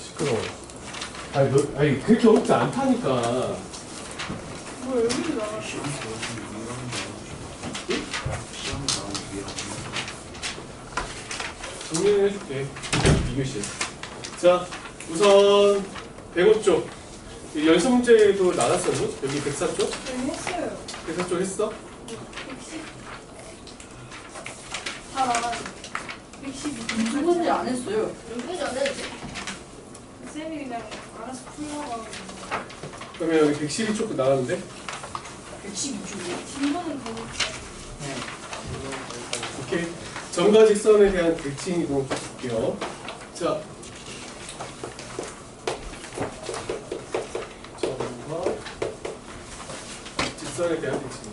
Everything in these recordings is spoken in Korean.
시끄러워. 아니 그렇게 어렵지 않다니까. 뭐 여기도 나가. 정리를 해줄게. 비교시. 자, 우선 105쪽. 연습 문제도 나눴었니? 여기 104쪽? 네, 했어요. 104쪽 했어? 110. 다 나가죠. 112. 두 번째 안 했어요. 여기까지 안 되지. 쌤이 그냥 알아서 풀려가지고. 그러면 여기 112쪽도 나왔는데? 112쪽이요. 진도는 가고 오케이. 점과 직선에 대한 대칭 이동 볼게요. 자. 점과 직선에 대한 대칭.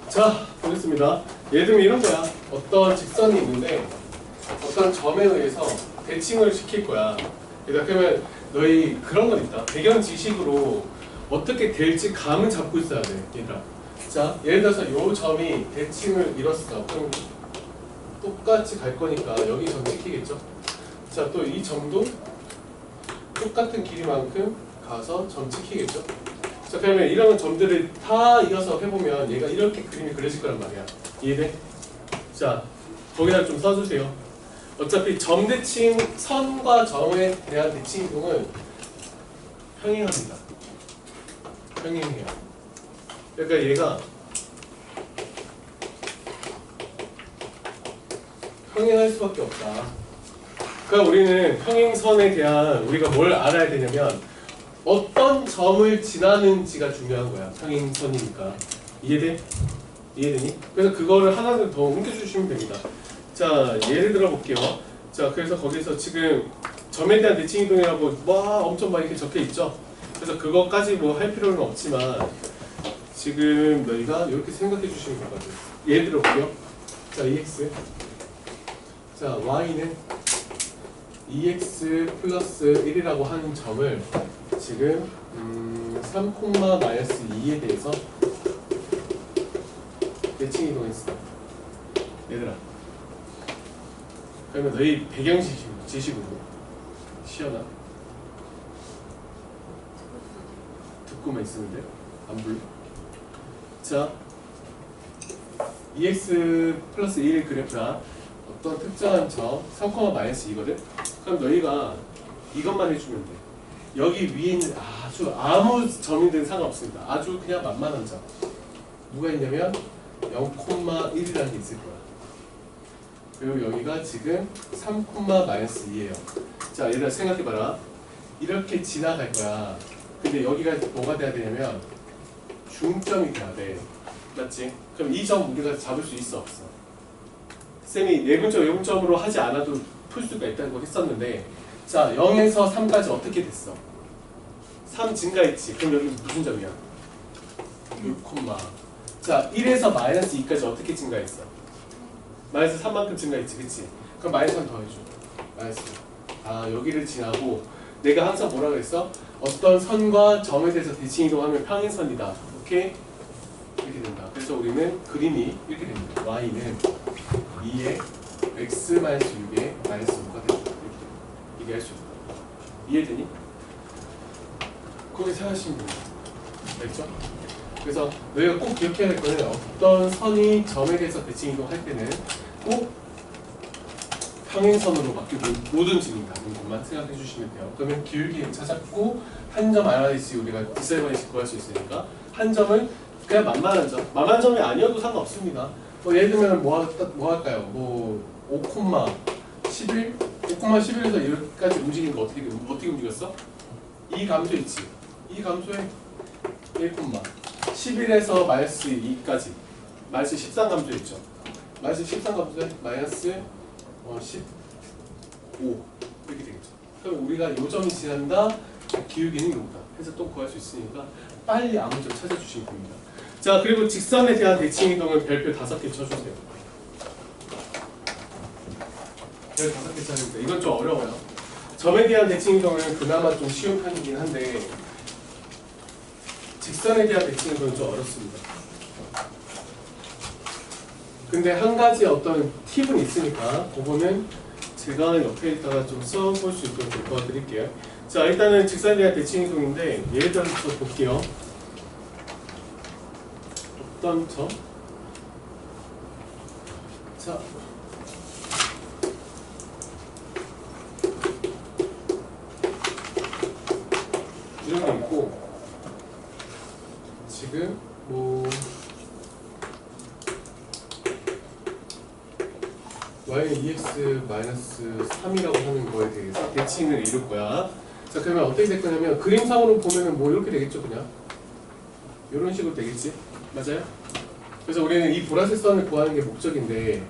자, 보겠습니다. 예를 들면 이런 거야. 어떤 직선이 있는데 어떤 점에 의해서 대칭을 시킬 거야. 그러면 너희 그런 건 있다. 배경 지식으로 어떻게 될지 감은 잡고 있어야 돼, 얘들아. 자, 예를 들어서 이 점이 대칭을 이뤘어. 그럼 똑같이 갈 거니까 여기 점 찍히겠죠? 자, 또 이 점도 똑같은 길이만큼 가서 점 찍히겠죠? 자, 그러면 이런 점들을 다 이어서 해보면 얘가 이렇게 그림이 그려질 거란 말이야. 이해돼? 자, 거기다 좀 써주세요. 어차피 점 대칭, 선과 점에 대한 대칭 이동은 평행합니다. 평행해요. 그러니까 얘가 평행할 수밖에 없다. 그러니까 우리는 평행선에 대한 우리가 뭘 알아야 되냐면 어떤 점을 지나는지가 중요한 거야. 평행선이니까. 이해돼? 이해되니? 그래서 그거를 하나를 더 옮겨주시면 됩니다. 자, 예를 들어 볼게요. 자, 그래서 거기서 지금 점에 대한 대칭 이동이라고 엄청 막 이렇게 적혀 있죠? 그래서 그거까지 뭐 할 필요는 없지만 지금 너희가 이렇게 생각해 주시면 되거든. 예를 들어 볼게요. 자, EX. 자, Y는 EX 플러스 1이라고 하는 점을 지금 3, 마이너스 2에 대해서 대칭 이동했어. 얘들아. 그러면 너희 배경 지식으로 시연아. 듣고만 있으면 돼. 안 불러. 자, EX 플러스 1 그래프가 어떤 특정한 점 3, 마이너스 2거든? 그럼 너희가 이것만 해주면 돼. 여기 위에 있는 아주 아무 점이든 상관없습니다. 아주 그냥 만만한 점. 누가 있냐면 0,1이라는 게 있을 거야. 그리고 여기가 지금 3, 마이너스 2예요. 자, 얘들아 생각해봐라. 이렇게 지나갈 거야. 근데 여기가 뭐가 돼야 되냐면 중점이 돼야 돼. 맞지? 그럼 이 점 우리가 잡을 수 있어 없어? 쌤이 내분점, 외분점으로 하지 않아도 풀 수가 있다고 했었는데 자, 0에서 3까지 어떻게 됐어? 3 증가했지. 그럼 여기 무슨 점이야? 6, 자, 1에서 마이너스 2까지 어떻게 증가했어? 마이너스 3만큼 증가했지, 그치? 그럼 마이너스 3 더해줘. 마이너스. 아, 여기를 지나고 내가 항상 뭐라 그랬어? 어떤 선과 점에 대해서 대칭 이동하면 평행선이다. 오케이? 이렇게 된다. 그래서 우리는 그림이 이렇게 됩니다. Y는 2에 X 마이너스 6에 마이너스 5가 된다. 이렇게 할 수 있다. 이해되니? 그렇게 생각하시면 됩니다. 알겠죠? 그래서 너희가 꼭 기억해야 할 거는 어떤 선이 점에 대해서 대칭 이동할 때는 꼭 평행선으로 바뀌고 모든 진행하는 것만 생각해 주시면 돼요. 그러면 기울기 찾았고 한 점 알아야지 우리가 디셀바이식 구할 수 있으니까 한 점은 그냥 만만한 점. 만만한 점이 아니어도 상관없습니다. 예를 들면 뭐 할까요? 5,11? 5,11에서 여기까지 움직이는 거 어떻게 움직였어? 이 감소 있지? 이 감소에 1, 11에서 마이너스 2까지 마이너스 13 감소했죠? 마이너스 13 감소에 마이너스 15 이렇게 되겠죠? 그럼 우리가 요 점이 지난다 기울기는 요거다 해서 또 구할 수 있으니까 빨리 아무 점 찾아주시면 됩니다. 자, 그리고 직선에 대한 대칭 이동은 별표 5개 쳐주세요. 별 5개 쳐줍니다. 이건 좀 어려워요. 점에 대한 대칭 이동은 그나마 좀 쉬운 편이긴 한데 직선에 대한 대칭은 그건 좀 어렵습니다. 근데 한 가지 어떤 팁은 있으니까 그거는 제가 옆에 있다가 좀 써볼 수 있도록 좀 도와드릴게요. 자, 일단은 직선에 대한 대칭 이동인데 예를 들어서 볼게요. 어떤 점? 자, 이런 게 있고 지금 뭐 y는 2x-3이라고 하는 거에 대해서 대칭을 이룰 거야. 자, 그러면 어떻게 될 거냐면 그림상으로 보면은 뭐 이렇게 되겠죠, 그냥 이런 식으로 되겠지, 맞아요? 그래서 우리는 이 보라색 선을 구하는 게 목적인데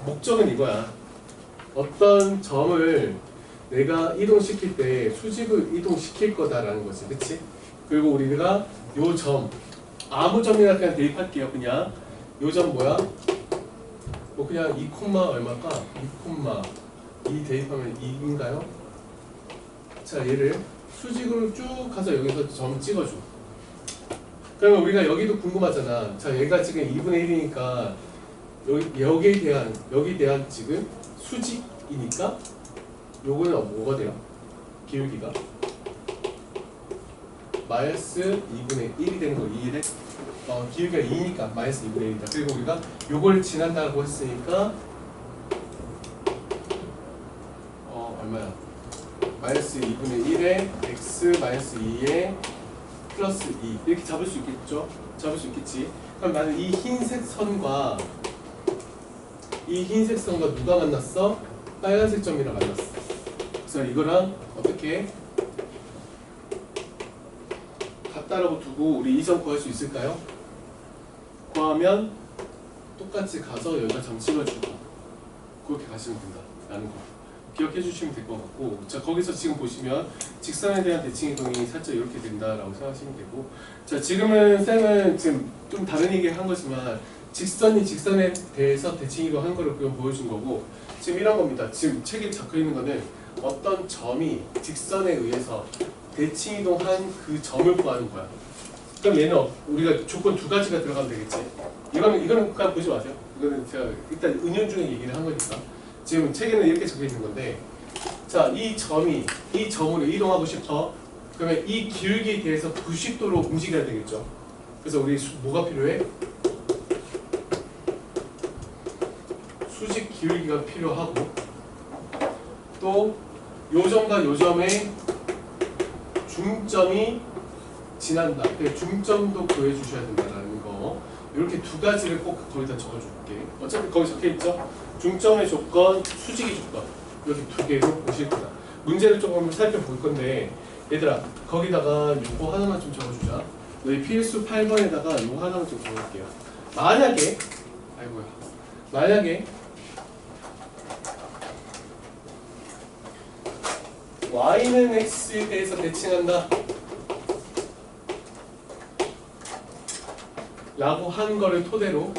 목적은 이거야. 어떤 점을 내가 이동시킬 때 수직을 이동시킬 거다라는 거지, 그치? 그리고 우리가 요 점, 아무 점이나 그냥 대입할게요. 그냥 요 점 뭐야? 뭐 그냥 2, 얼마까? 2, 대입하면 2인가요? 자, 얘를 수직으로 쭉 가서 여기서 점 찍어줘. 그러면 우리가 여기도 궁금하잖아. 자, 얘가 지금 2분의 1이니까 여기에 대한 지금 수직이니까 요거는 뭐가 돼요? 기울기가 마이너스 2분의 1이 되는 거 이해돼? 기울기가 2니까 마이너스 2분의 1이다. 그리고 우리가 요걸 지난다고 했으니까 얼마야? 마이너스 2분의 1에 x 마이너스 2에 플러스 2 이렇게 잡을 수 있겠죠? 잡을 수 있겠지. 그럼 나는 이 흰색 선과 누가 만났어? 빨간색 점이랑 만났어. 그래서 이거랑 어떻게 같다라고 두고 우리 이 점 구할 수 있을까요? 구하면 똑같이 가서 여기다 점 찍어주고 그렇게 가시면 된다라는 거 기억해 주시면 될 것 같고, 자, 거기서 지금 보시면 직선에 대한 대칭 이동이 살짝 이렇게 된다라고 생각하시면 되고, 자, 지금은 쌤은 지금 좀 다른 얘기를 한 거지만 직선이 직선에 대해서 대칭 이동한 거를 그냥 보여준 거고, 지금 이런 겁니다. 지금 책에 적혀 있는 거는 어떤 점이 직선에 의해서 대칭 이동한 그 점을 구하는 거야. 그럼 얘는 우리가 조건 두 가지가 들어가면 되겠지. 이거는 그냥 보지 마세요. 이거는 제가 일단 은연중에 얘기를 한 거니까. 지금 책에는 이렇게 적혀 있는 건데, 자, 이 점으로 이동하고 싶어. 그러면 이 기울기에 대해서 90도로 움직여야 되겠죠. 그래서 우리 뭐가 필요해? 수직 기울기가 필요하고, 또 요 점과 요 점의 중점이 지난다. 중점도 구해주셔야 된다는 거. 이렇게 두 가지를 꼭 거기다 적어줄게. 어차피 거기 적혀있죠? 중점의 조건, 수직의 조건. 여기 두 개로 보실 거다. 문제를 조금 살펴볼 건데, 얘들아, 거기다가 요거 하나만 좀 적어주자. 너희 필수 8번에다가 요거 하나만 좀 적어볼게요. 만약에 y는 x에 대해서 대칭한다 라고 한 거를 토대로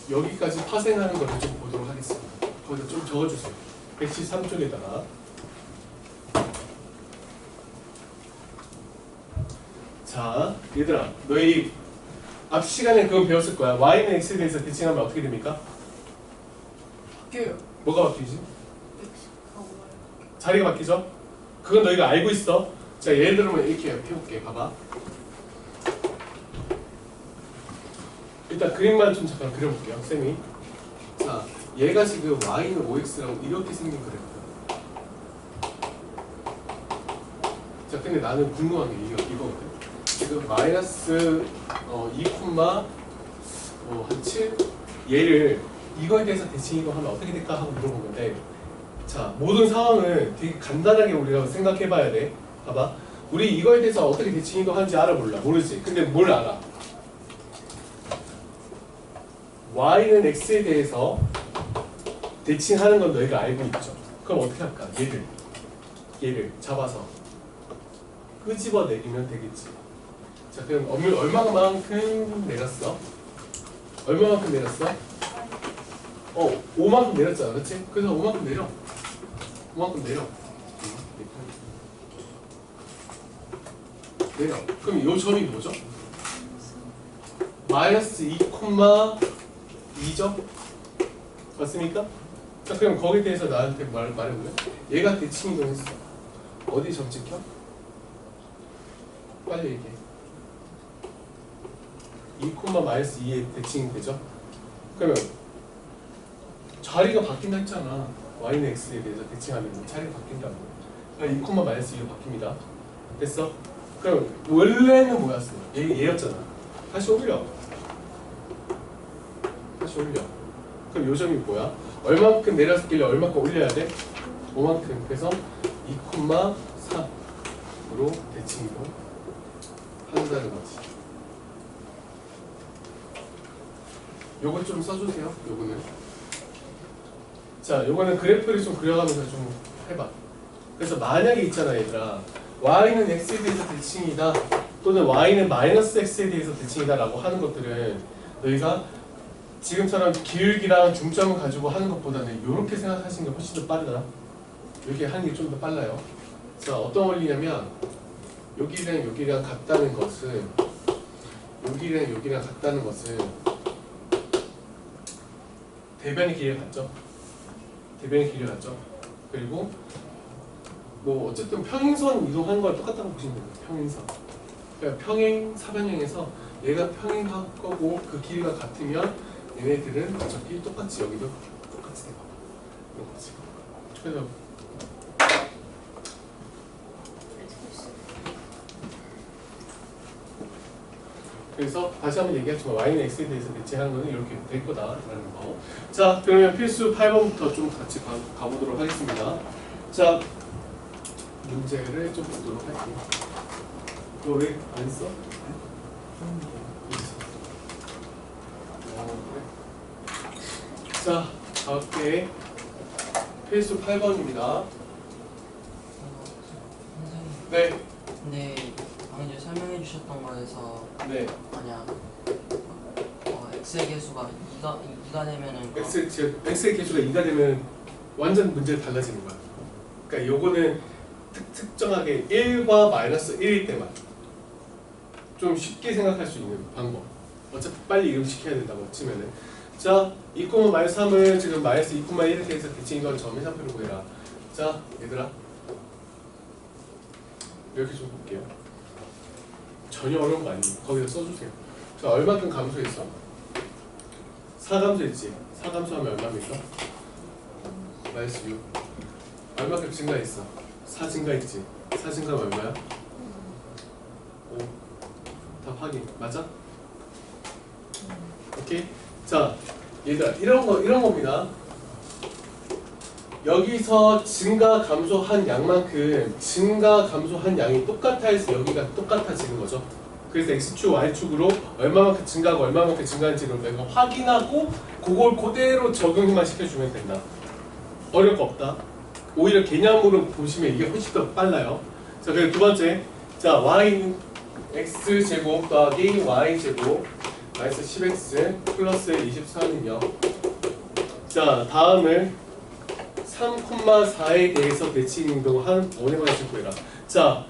여기까지 파생하는 거를 좀 보도록 하겠습니다. 거기다 좀 적어주세요. 113쪽에다가. 자, 얘들아, 너희 앞 시간에 그건 배웠을 거야. y는 x에 대해서 대칭하면 어떻게 됩니까? 바뀌어요. 뭐가 바뀌지? 자리가 바뀌죠? 그건 너희가 알고 있어. 자, 예를 들면 이렇게 해볼게. 봐봐. 일단 그림만 좀 잠깐 그려볼게요, 쌤이. 자, 얘가 지금 y는 5x라고 이렇게 생긴 그래프야. 자, 근데 나는 궁금한 게 이거거든. 지금 마이너스 2, 한 7? 얘를 이거에 대해서 대칭 이동하면 어떻게 될까 하고 물어본 건데, 자, 모든 상황은 되게 간단하게 우리가 생각해 봐야 돼. 봐봐. 우리 이거에 대해서 어떻게 대칭 이동하는지 알아 몰라? 모르지. 근데 뭘 알아? y는 x에 대해서 대칭하는 건 너희가 알고 있죠. 그럼 어떻게 할까? 얘를 잡아서 끄집어 내리면 되겠지. 자, 그럼 얼마만큼 내렸어? 얼마만큼 내렸어? 5만큼 내렸잖아, 그렇지? 그래서 5만큼 내려. 5만큼 내려. 내려. 그럼 이 점이 뭐죠? 마이너스 2,2죠? 맞습니까? 자, 그럼 거기에 대해서 나한테 말해볼래? 얘가 대칭이동 했어. 어디 점 찍혀? 빨리 얘기해. 2,-2의 대칭이 되죠? 그러면 자리가 바뀐다 했잖아. y는 x에 대해서 대칭하면 자리가 바뀐다고. 그러니까 2,-2가 바뀝니다. 됐어? 그럼 원래는 뭐였어? 얘였잖아. 다시 올려. 다시 올려. 그럼 요 점이 뭐야? 얼만큼 내렸길래 얼마큼 올려야 돼? 5만큼. 그래서 2,4으로 대칭이동 한다는 거지. 요거 좀 써주세요. 요거는. 자, 요거는 그래프를 좀 그려가면서 좀 해봐. 그래서 만약에 있잖아, 얘들아. y는 x에 대해서 대칭이다. 또는 y는 마이너스 x에 대해서 대칭이다 라고 하는 것들은 너희가 지금처럼 기울기랑 중점을 가지고 하는 것보다는 이렇게 생각하시는 게 훨씬 더 빠르다. 이렇게 하는 게 좀 더 빨라요. 자, 어떤 원리냐면 여기랑 여기랑 같다는 것은 여기랑 여기랑 같다는 것은 대변의 길이가 같죠. 대변의 길이가 같죠. 그리고 뭐 어쨌든 평행선 이동하는 거랑 똑같다고 보시면 됩니다. 평행선. 그러니까 평행 사변형에서 얘가 평행할 거고 그 길이가 같으면 얘네들은 어차피 똑같이 여기도 똑같이 돼요. 이런 거지. 그래서 다시 한번 얘기하지만 y는 x에 대해서 대칭하는 거는 이렇게 될 거다라는 거. 자, 그러면 필수 8번부터 좀 같이 가보도록 하겠습니다. 자, 문제를 좀 보도록 할게요. 너 왜 안 써? 자, 가볼게. 필수 8번입니다. 네. 근데 방금 전에 설명해 주셨던 거에서 네. 만약 x의 개수가 2가 되면은 x의 개수가 2가 되면 완전 문제가 달라지는 거야. 그러니까 요거는 특정하게 1과 마이너스 1일 때만 좀 쉽게 생각할 수 있는 방법. 어차피 빨리 이동시켜야 된다고 치면은. 자, 2,-3을 지금 마이너스 2,1에 대해서 대칭이건 점 해상표를 구해라. 자, 얘들아. 이렇게 좀 볼게요. 전혀 어려운 거 아니에요. 거기다 써주세요. 자, 얼마큼 감소했어? 4 감소했지? 4 감소하면 얼마입니까? 마이너스 6. 얼마큼 증가했어? 4 증가했지? 4 증가하면 얼마야? 5. 답 확인. 맞아? 오케이? 자, 얘들아, 이런 겁니다. 여기서 증가 감소한 양만큼 증가 감소한 양이 똑같아 해서 여기가 똑같아지는 거죠. 그래서 x축, y축으로 얼마만큼 증가하고 얼마만큼 증가한지를 내가 확인하고 그걸 그대로 적용만 시켜주면 된다. 어려울 거 없다. 오히려 개념으로 보시면 이게 훨씬 더 빨라요. 자, 그리고 두 번째. 자, y는 x제곱 더하기 y제곱 마이너스 10x 플러스 23은요. 자, 다음을 3,4에 대해서 대칭 행동을 한 원에 관해서 구해라. 자,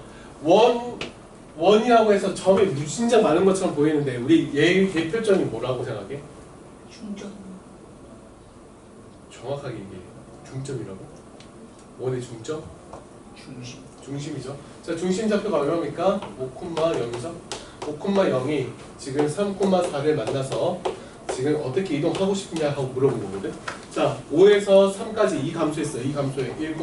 원이라고 해서 점이 무진장 많은 것처럼 보이는데 우리 얘의 대표점이 뭐라고 생각해? 중점. 정확하게 얘기해. 중점이라고? 원의 중점? 중심. 중심이죠. 자, 중심 좌표가 얼마입니까? 5,0이죠. 5,0이 지금 3,4를 만나서 지금 어떻게 이동하고 싶냐 하고 물어본 거거든. 자, 5에서 3까지 2 감소했어. 2 감소해. 1,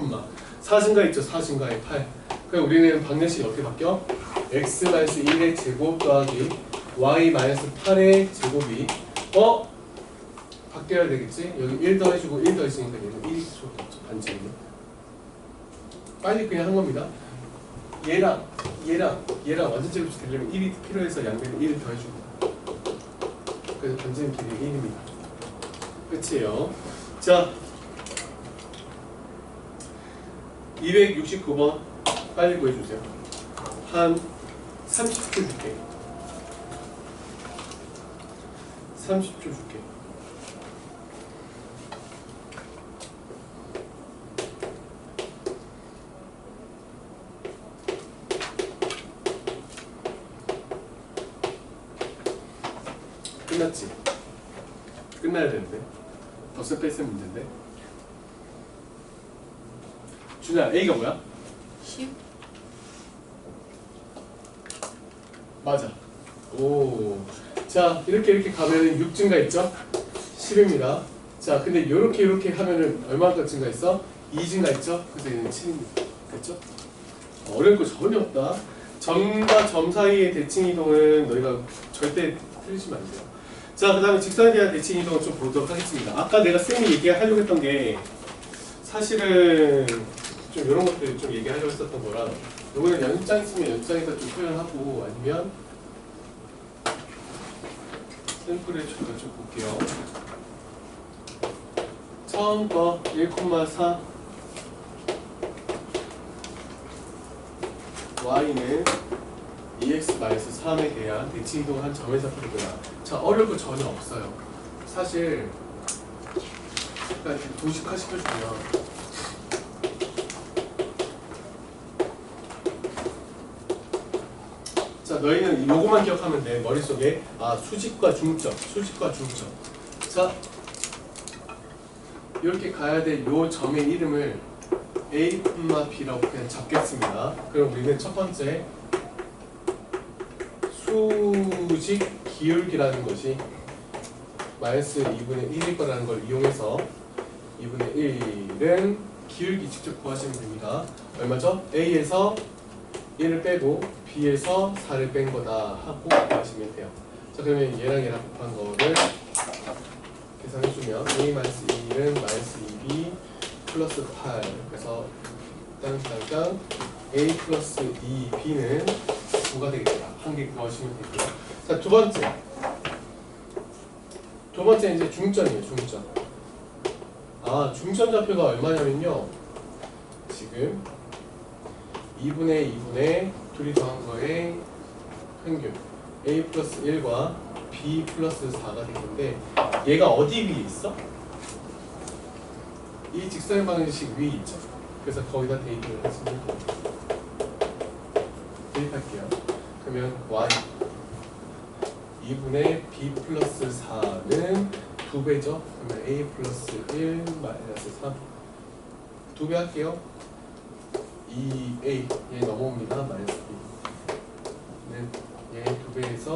4 증가했죠. 4 증가해. 8. 그럼 우리는 방정식이 어떻게 바뀌어? x-1의 제곱 더하기 y-8의 제곱이 바뀌어야 되겠지? 여기 1 더해주고 1 더했으니까 얘는 1이 수밖에 없죠. 반지름은. 빨리 그냥 한 겁니다. 얘랑 완전 제곱이 되려면 1이 필요해서 양변에 1을 더해줍니다. 그래서 반지름 길이 1입니다. 끝이에요. 자, 269번 빨리 구해주세요. 한 30초 줄게. 30초 줄게. 끝났지? 끝나야 되는데 덧셈 뺄셈 문제인데. 준아 A가 뭐야? 10. 맞아. 오. 자, 이렇게 가면은 6 증가했죠? 10입니다. 자, 근데 요렇게 하면은 얼마나 증가했어? 2 증가했죠? 그래서 얘는 7입니다. 됐죠? 어려울 거 전혀 없다. 점과 점 사이의 대칭 이동은 너희가 절대 틀리시면 안 돼요. 자, 그 다음에 직선에 대한 대칭 이동을 좀 보도록 하겠습니다. 아까 내가 쌤이 얘기하려고 했던 게 사실은 좀 이런 것들 좀 얘기하려고 했었던 거라, 요거는 연장 있으면 연장에서 좀 표현하고, 아니면 샘플을 잠깐 좀 볼게요. 처음 거 1,4 y는 2x-3에 대한 대칭 이동을 한 점에서 풀이구나. 자, 어려울 거 전혀 없어요. 사실 그러니까 도식화 시켜주면 자, 너희는 요거만 기억하면 돼. 머릿속에 수직과 중점, 수직과 중점. 자, 이렇게 가야 될 요 점의 이름을 A, B라고 그냥 잡겠습니다. 그럼 우리는 첫 번째 수직 기울기라는 것이 마이너스 2분의 1일 거라는 걸 이용해서 2분의 1은 기울기 직접 구하시면 됩니다. 얼마죠? A에서 1을 빼고 B에서 4를 뺀 거다 하고 구하시면 돼요. 자, 그러면 얘랑 곱한 거를 계산해주면 A-1은 마이너스 2B 플러스 8. 그래서 땅땅땅 A 플러스 2B는 9가 되겠다. 한 개 구하시면 되고요. 자, 두 번째 이제 중점이에요. 중점. 중점 좌표가 얼마냐면요, 지금 2분의 둘이 더한 거의 평균 A 플러스 1과 B 플러스 4가 되는데, 얘가 어디 위에 있어? 이 직선의 방정식 위에 있죠. 그래서 거기다 대입을 하시면 됩니다. 대입할게요. 그러면 y 2분의 b 플러스 4는 2배죠. 그러면 a 플러스 1 마이너스 3 2배 할게요. 2a 얘 넘어옵니다. 마이너스 2는 얘 2배에서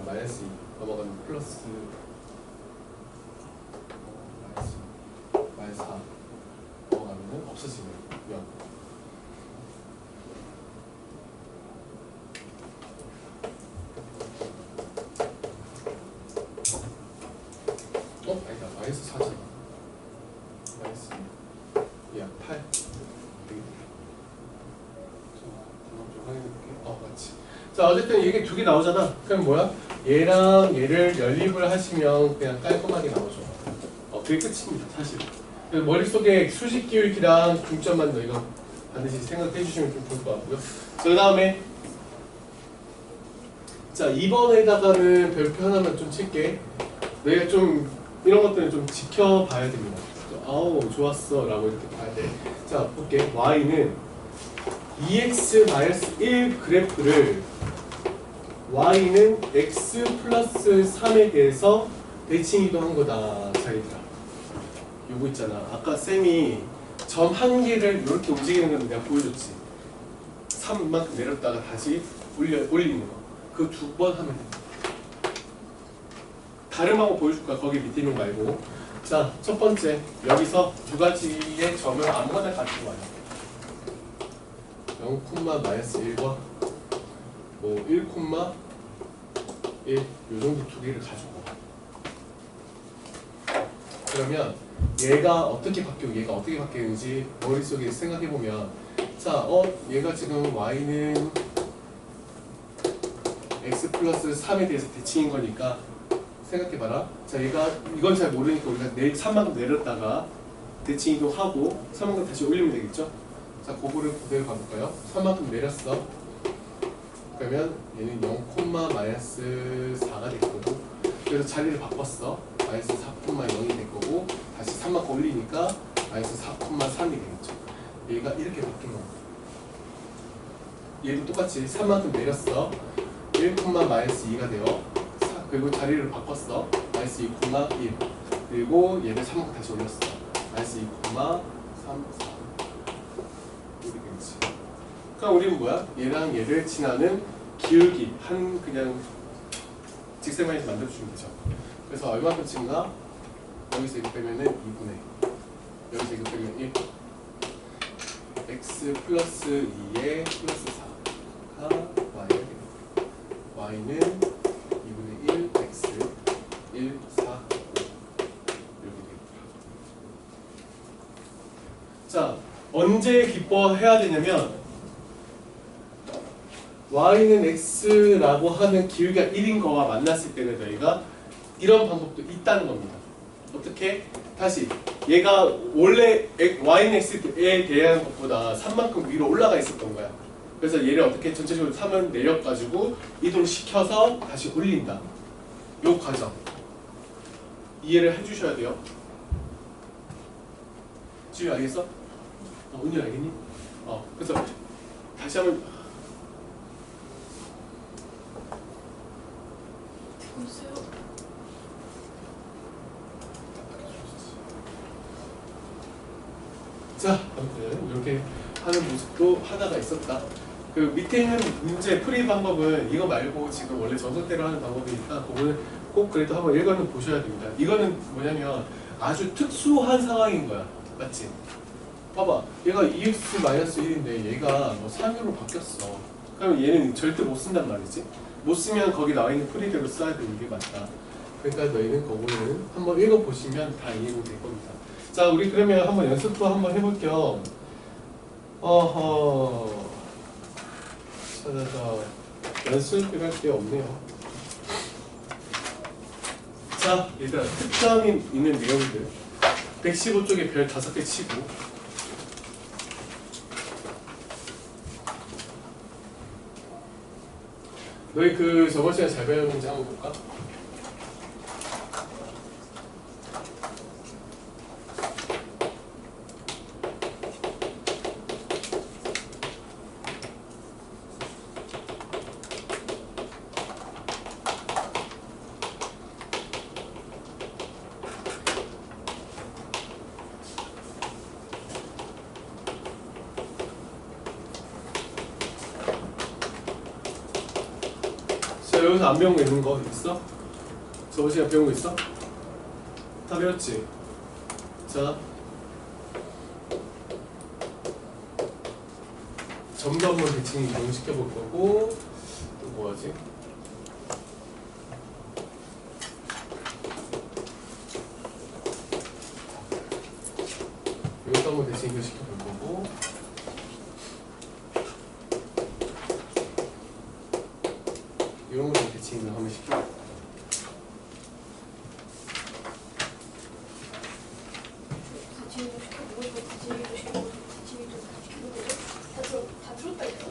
마이너스 2 넘어가면 플러스 마이너스 4 넘어가면 없어지네요. 0. 아니다. 마이너스 4잖아. 마이너스 2. 8. 좀 확인해볼게. 맞지. 자, 어쨌든 이게 두 개 나오잖아. 그럼 뭐야? 얘랑 얘를 연립을 하시면 그냥 깔끔하게 나오죠. 그게 끝입니다. 사실. 머릿속에 수직 기울기랑 중점만 너희가 반드시 생각해 주시면 좀 좋을 것 같고요. 자, 그 다음에 자, 2번에다가는 별표 하나만 좀 칠게. 너희가 좀 이런 것들은 좀 지켜봐야 됩니다. 아우 좋았어 라고 이렇게 봐야 돼. 자, 볼게. y는 2x-1 그래프를 y는 x 플러스 3에 대해서 대칭 이동한 거다. 자기들아, 요거 있잖아. 아까 쌤이 점 한 개를 이렇게 움직이는 건 내가 보여줬지. 3만큼 내렸다가 다시 올리는 거. 그 두 번 하면 돼. 다른 방법 보여줄 거야. 거기 밑에 있는 거 말고. 자, 첫 번째 여기서 두 가지의 점을 아무거나 가지고 와요. 0,-1과 뭐 1,1 요 정도 두 개를 가지고 와. 그러면 얘가 어떻게 바뀌고 얘가 어떻게 바뀌는지 머릿속에 생각해 보면, 자, 얘가 지금 y는 x 플러스 3에 대해서 대칭인 거니까 생각해봐라. 자, 얘가 이건 잘 모르니까 우리가 3만큼 내렸다가 대칭 이동하고 3만큼 다시 올리면 되겠죠? 자, 그거를 그대로 가볼까요? 3만큼 내렸어. 그러면 얘는 0,-4가 될 거고, 그래서 자리를 바꿨어. 마이너스 4,0이 될 거고, 다시 3만큼 올리니까 마이너스 4,3이 되겠죠. 얘가 이렇게 바뀐 겁니다. 얘도 똑같이 3만큼 내렸어. 1,-2가 돼요. 그리고 자리를 바꿨어. 마이너스 2, 1. 그리고 얘를 3억 다시 올렸어. 마이너스 2, 3, 4. 이렇게 되지. 그럼 우리는 뭐야? 얘랑 얘를 지나는 기울기 한 그냥 직선만에서 만들어주면 되죠. 그래서 얼마큼 찍나? 여기서 이거 빼면은 2분의 여기서 이거 빼면 1. x 플러스 2에 플러스 4가 y가 됩니다. y는 2분의 1 x 1, 4 이렇게 되겠다. 자, 언제 기뻐해야 되냐면 y는 x라고 하는 기울기가 1인 거와 만났을 때는 저희가 이런 방법도 있다는 겁니다. 어떻게? 다시 얘가 원래 y는 x에 대한 것보다 3만큼 위로 올라가 있었던 거야. 그래서 얘를 어떻게 전체적으로 3을 내려가지고 이동시켜서 다시 올린다. 요 과정 이해를 해주셔야 돼요. 지우 알겠어? 은유 알겠니? 그래서 다시 한번 듣고 있어요. 자, 아무튼 이렇게 하는 모습도 하나가 있었다. 그 밑에 있는 문제 풀이 방법은 이거 말고 지금 원래 정석대로 하는 방법이니까 그거는 꼭 그래도 한번 읽어는 보셔야 됩니다. 이거는 뭐냐면 아주 특수한 상황인 거야. 맞지? 봐봐. 얘가 2x-1인데 얘가 뭐 3으로 바뀌었어. 그럼 얘는 절대 못 쓴단 말이지. 못 쓰면 거기 나와 있는 풀이대로 써야 되는 게 맞다. 그러니까 너희는 그거는 한번 읽어보시면 다 이해가 될 겁니다. 자, 우리 그러면 한번 연습도 한번 해볼 겸 찾아서 연습할 게 없네요. 자, 얘들아 특정이 있는 내용들 115쪽에 별 5개 치고 너희 그 저번 시간에 잘 배웠는지 한번 볼까? 여기서 안 배운 거 있는 거 있어? 저번 시간에 배운 거 있어? 다 배웠지? 자, 점도 한번 대칭 이동시켜 볼 거고 또 뭐하지? 여기도 한번 대칭 이동시켜 볼 거고 이런 거좀 대칭을 한번 시켜. 같이 일도 시켜보고 싶고 같이 일도 시켜보고 같이 일도 시켜보고 다 들었다 이거.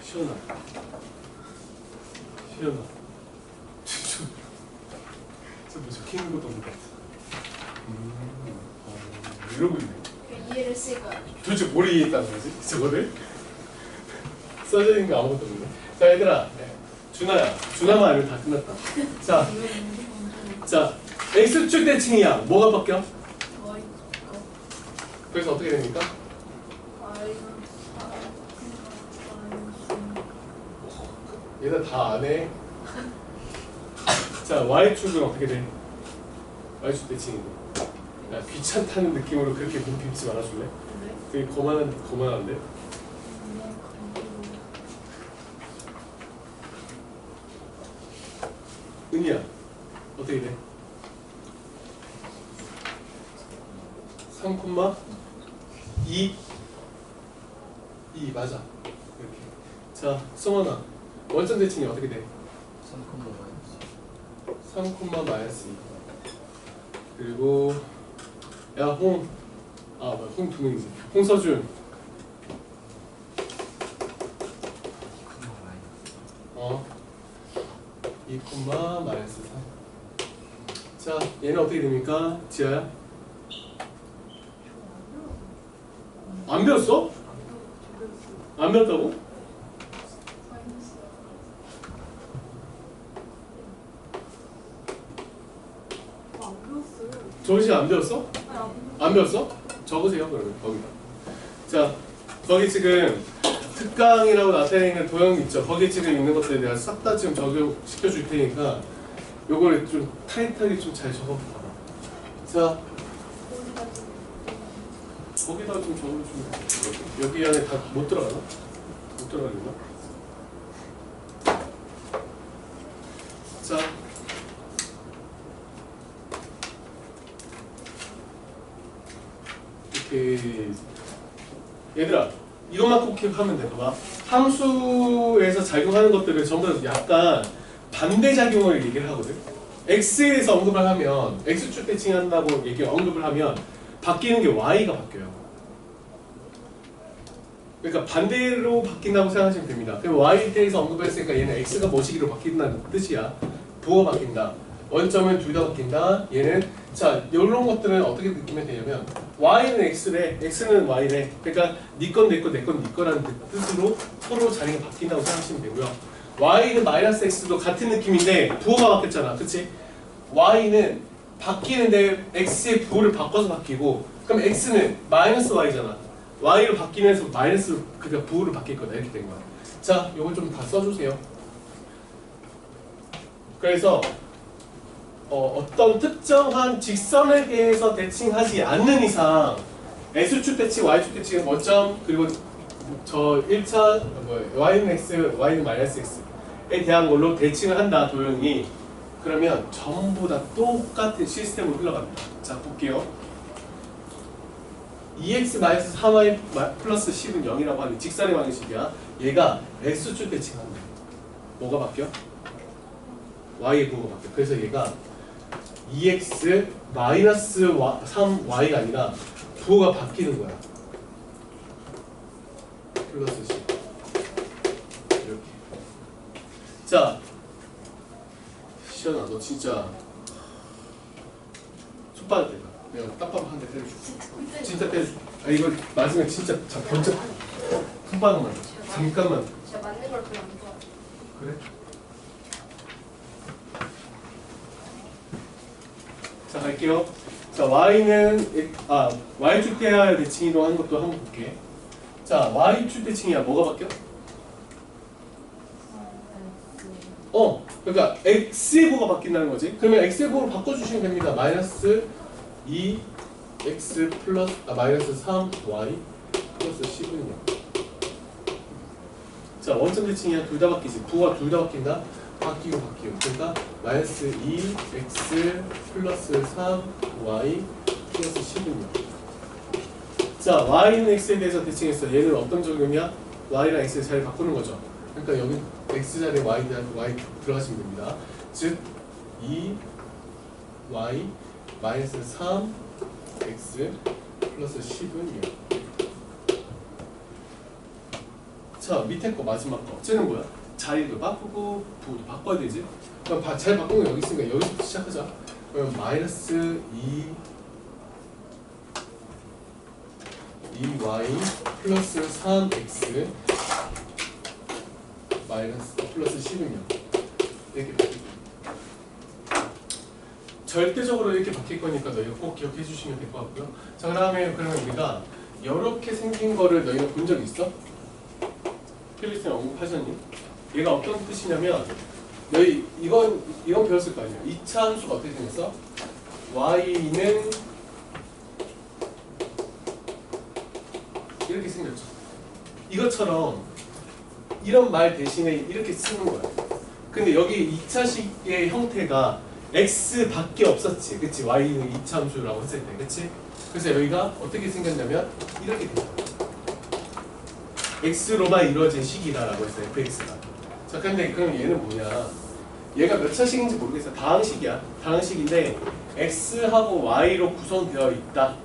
시원하. 시원하. 저뭐 적히는 것도 없는 것 같아. 이러고 있네. 이해를 쓸 거야. 도대체 뭘 이해했다는 거지? 저거를? 써져 있는 거 아무것도 없네. 자, 얘들아. 준아만 알면 다 끝났다. 자, X축 대칭이야. 뭐가 바뀌어? 그래서 어떻게 됩니까? 얘들 다 안 해. 자, Y축은 어떻게 돼? Y축 대칭인데. 야, 귀찮다는 느낌으로 그렇게 눈 빗지 말아줄래? 되게 거만한데? 은희야, 어떻게 돼? 3,2 2 맞아. 이렇게. 자, 성원아, 원점 대칭이 어떻게 돼? 3,-2 그리고 야, 홍 두 명이지. 홍서준 2, 마이너스 3. 자, 얘는 어떻게 됩니까? 지아야? 안 배웠어? 안 배웠다고? 안 배웠어요. 조시 안 배웠어? 아니 안 안 배웠어? 적으세요 그러면 거기다. 자 거기 지금 특강이라고 나타내 있는 도형 있죠. 거기 지금 있는 것들 내가 싹 다 지금 적용시켜 줄 테니까 요거를 좀 타이트하게 좀 잘 적어봐. 자 거기다 좀 적어주면 여기 안에 다 못 들어가나? 못 들어가겠나? 자 이렇게 얘들아 이것만 꼭 기억하면 돼. 봐봐 함수에서 작용하는 것들을 전부 다 약간 반대작용을 얘기를 하거든. x에서 언급을 하면 x축 대칭한다고 언급을 하면 바뀌는 게 y가 바뀌어요. 그러니까 반대로 바뀐다고 생각하시면 됩니다. 그럼 y대에서 언급했으니까 얘는 x가 뭐시기로 바뀐다는 뜻이야. 부호가 바뀐다. 원점은 둘 다 바뀐다. 얘는 자 이런 것들은 어떻게 느끼면 되냐면 y는 x래, x는 y래. 그러니까 네 건 내 거, 내 건 네 거라는 뜻으로 서로 자리가 바뀐다고 생각하시면 되고요. y는 마이너스 x도 같은 느낌인데 부호가 바뀌었잖아, 그치? y는 바뀌는데 x의 부호를 바꿔서 바뀌고, 그럼 x는 마이너스 y잖아. y로 바뀌면서 마이너스로 그러니까 부호를 바뀔 거다 이렇게 된 거야. 자, 요걸 좀 다 써주세요. 그래서 어떤 특정한 직선에 대해서 대칭하지 않는 이상 x축 대칭, y축 대칭은 뭐점 그리고 저 1차 y는 x, y는 마이너스 x에 대한 걸로 대칭을 한다 도형이. 그러면 전부 다 똑같은 시스템으로 흘러갑니다. 자 볼게요. 2x-3y 플러스 10은 0이라고 하는 직선의 방식이야. 얘가 x축 대칭한다. 뭐가 바뀌어? y의 부호가 바뀌어. 그래서 얘가 2x 마이너스 3y가 아니라 부호가 바뀌는 거야. 플러스 10 이렇게. 자 시연아 너 진짜 손바닥 대봐. 내가 딱밤 한 대 때려줄게. 진짜 때려줄게. 아 이거 맞으면 진짜 번쩍 손바닥만 잠깐만. 제가 맞는 걸 별로 안 좋아해요. 그래? 자 갈게요. 자 y는 y축 대하여 대칭이로 하는 것도 한번 볼게. 자 y축 대칭이야. 뭐가 바뀌어? 그러니까 x의 부호가 바뀐다는 거지. 그러면 x의 부호를 바꿔주시면 됩니다. 마이너스 2x 플러스 마이너스 3y 플러스 10은요. 자 원점 대칭이야. 둘 다 바뀌지. 부호가 둘 다 바뀐다. 바뀌고. 그러니까 마이너스 2x 플러스 3y 플러스 10은요. 자 y는 x에 대해서 대칭했어. 얘는 어떤 적용이야? y랑 x를 잘 바꾸는 거죠. 그러니까 여기 x 자리에 y 들어가시면 됩니다. 즉 2y 마이너스 3x 플러스 10은요. 자 밑에 거 마지막 거. 쟤는 뭐야? 자리도 바꾸고 부호도 바꿔야 되지. 그럼 잘 바꾸는 거 여기 있으니까 여기서부터 시작하자. 그럼 마이너스 2y 플러스 3x 마이너스 플러스 10은요. 이렇게 바뀌고. 절대적으로 이렇게 바뀔 거니까 너희가 꼭 기억해 주시면 될 것 같고요. 자 그다음에 그러면 우리가 이렇게 생긴 거를 너희가 본 적 있어? 필리핀 언급하셨니? 얘가 어떤 뜻이냐면 너희 이건 배웠을 거 아니야. 2차 함수가 어떻게 생겼어? y는 이렇게 생겼죠. 이것처럼 이런 말 대신에 이렇게 쓰는 거야. 근데 여기 2차식의 형태가 x밖에 없었지. 그치? y는 2차 함수라고 했을 때. 그치? 그래서 여기가 어떻게 생겼냐면 이렇게 돼요. x로만 이루어진 식이다라고 했어요. fx가. 자 근데 그럼 얘는 뭐냐? 얘가 몇 차식인지 모르겠어. 다항식이야. 다항식인데 x하고 y로 구성되어 있다.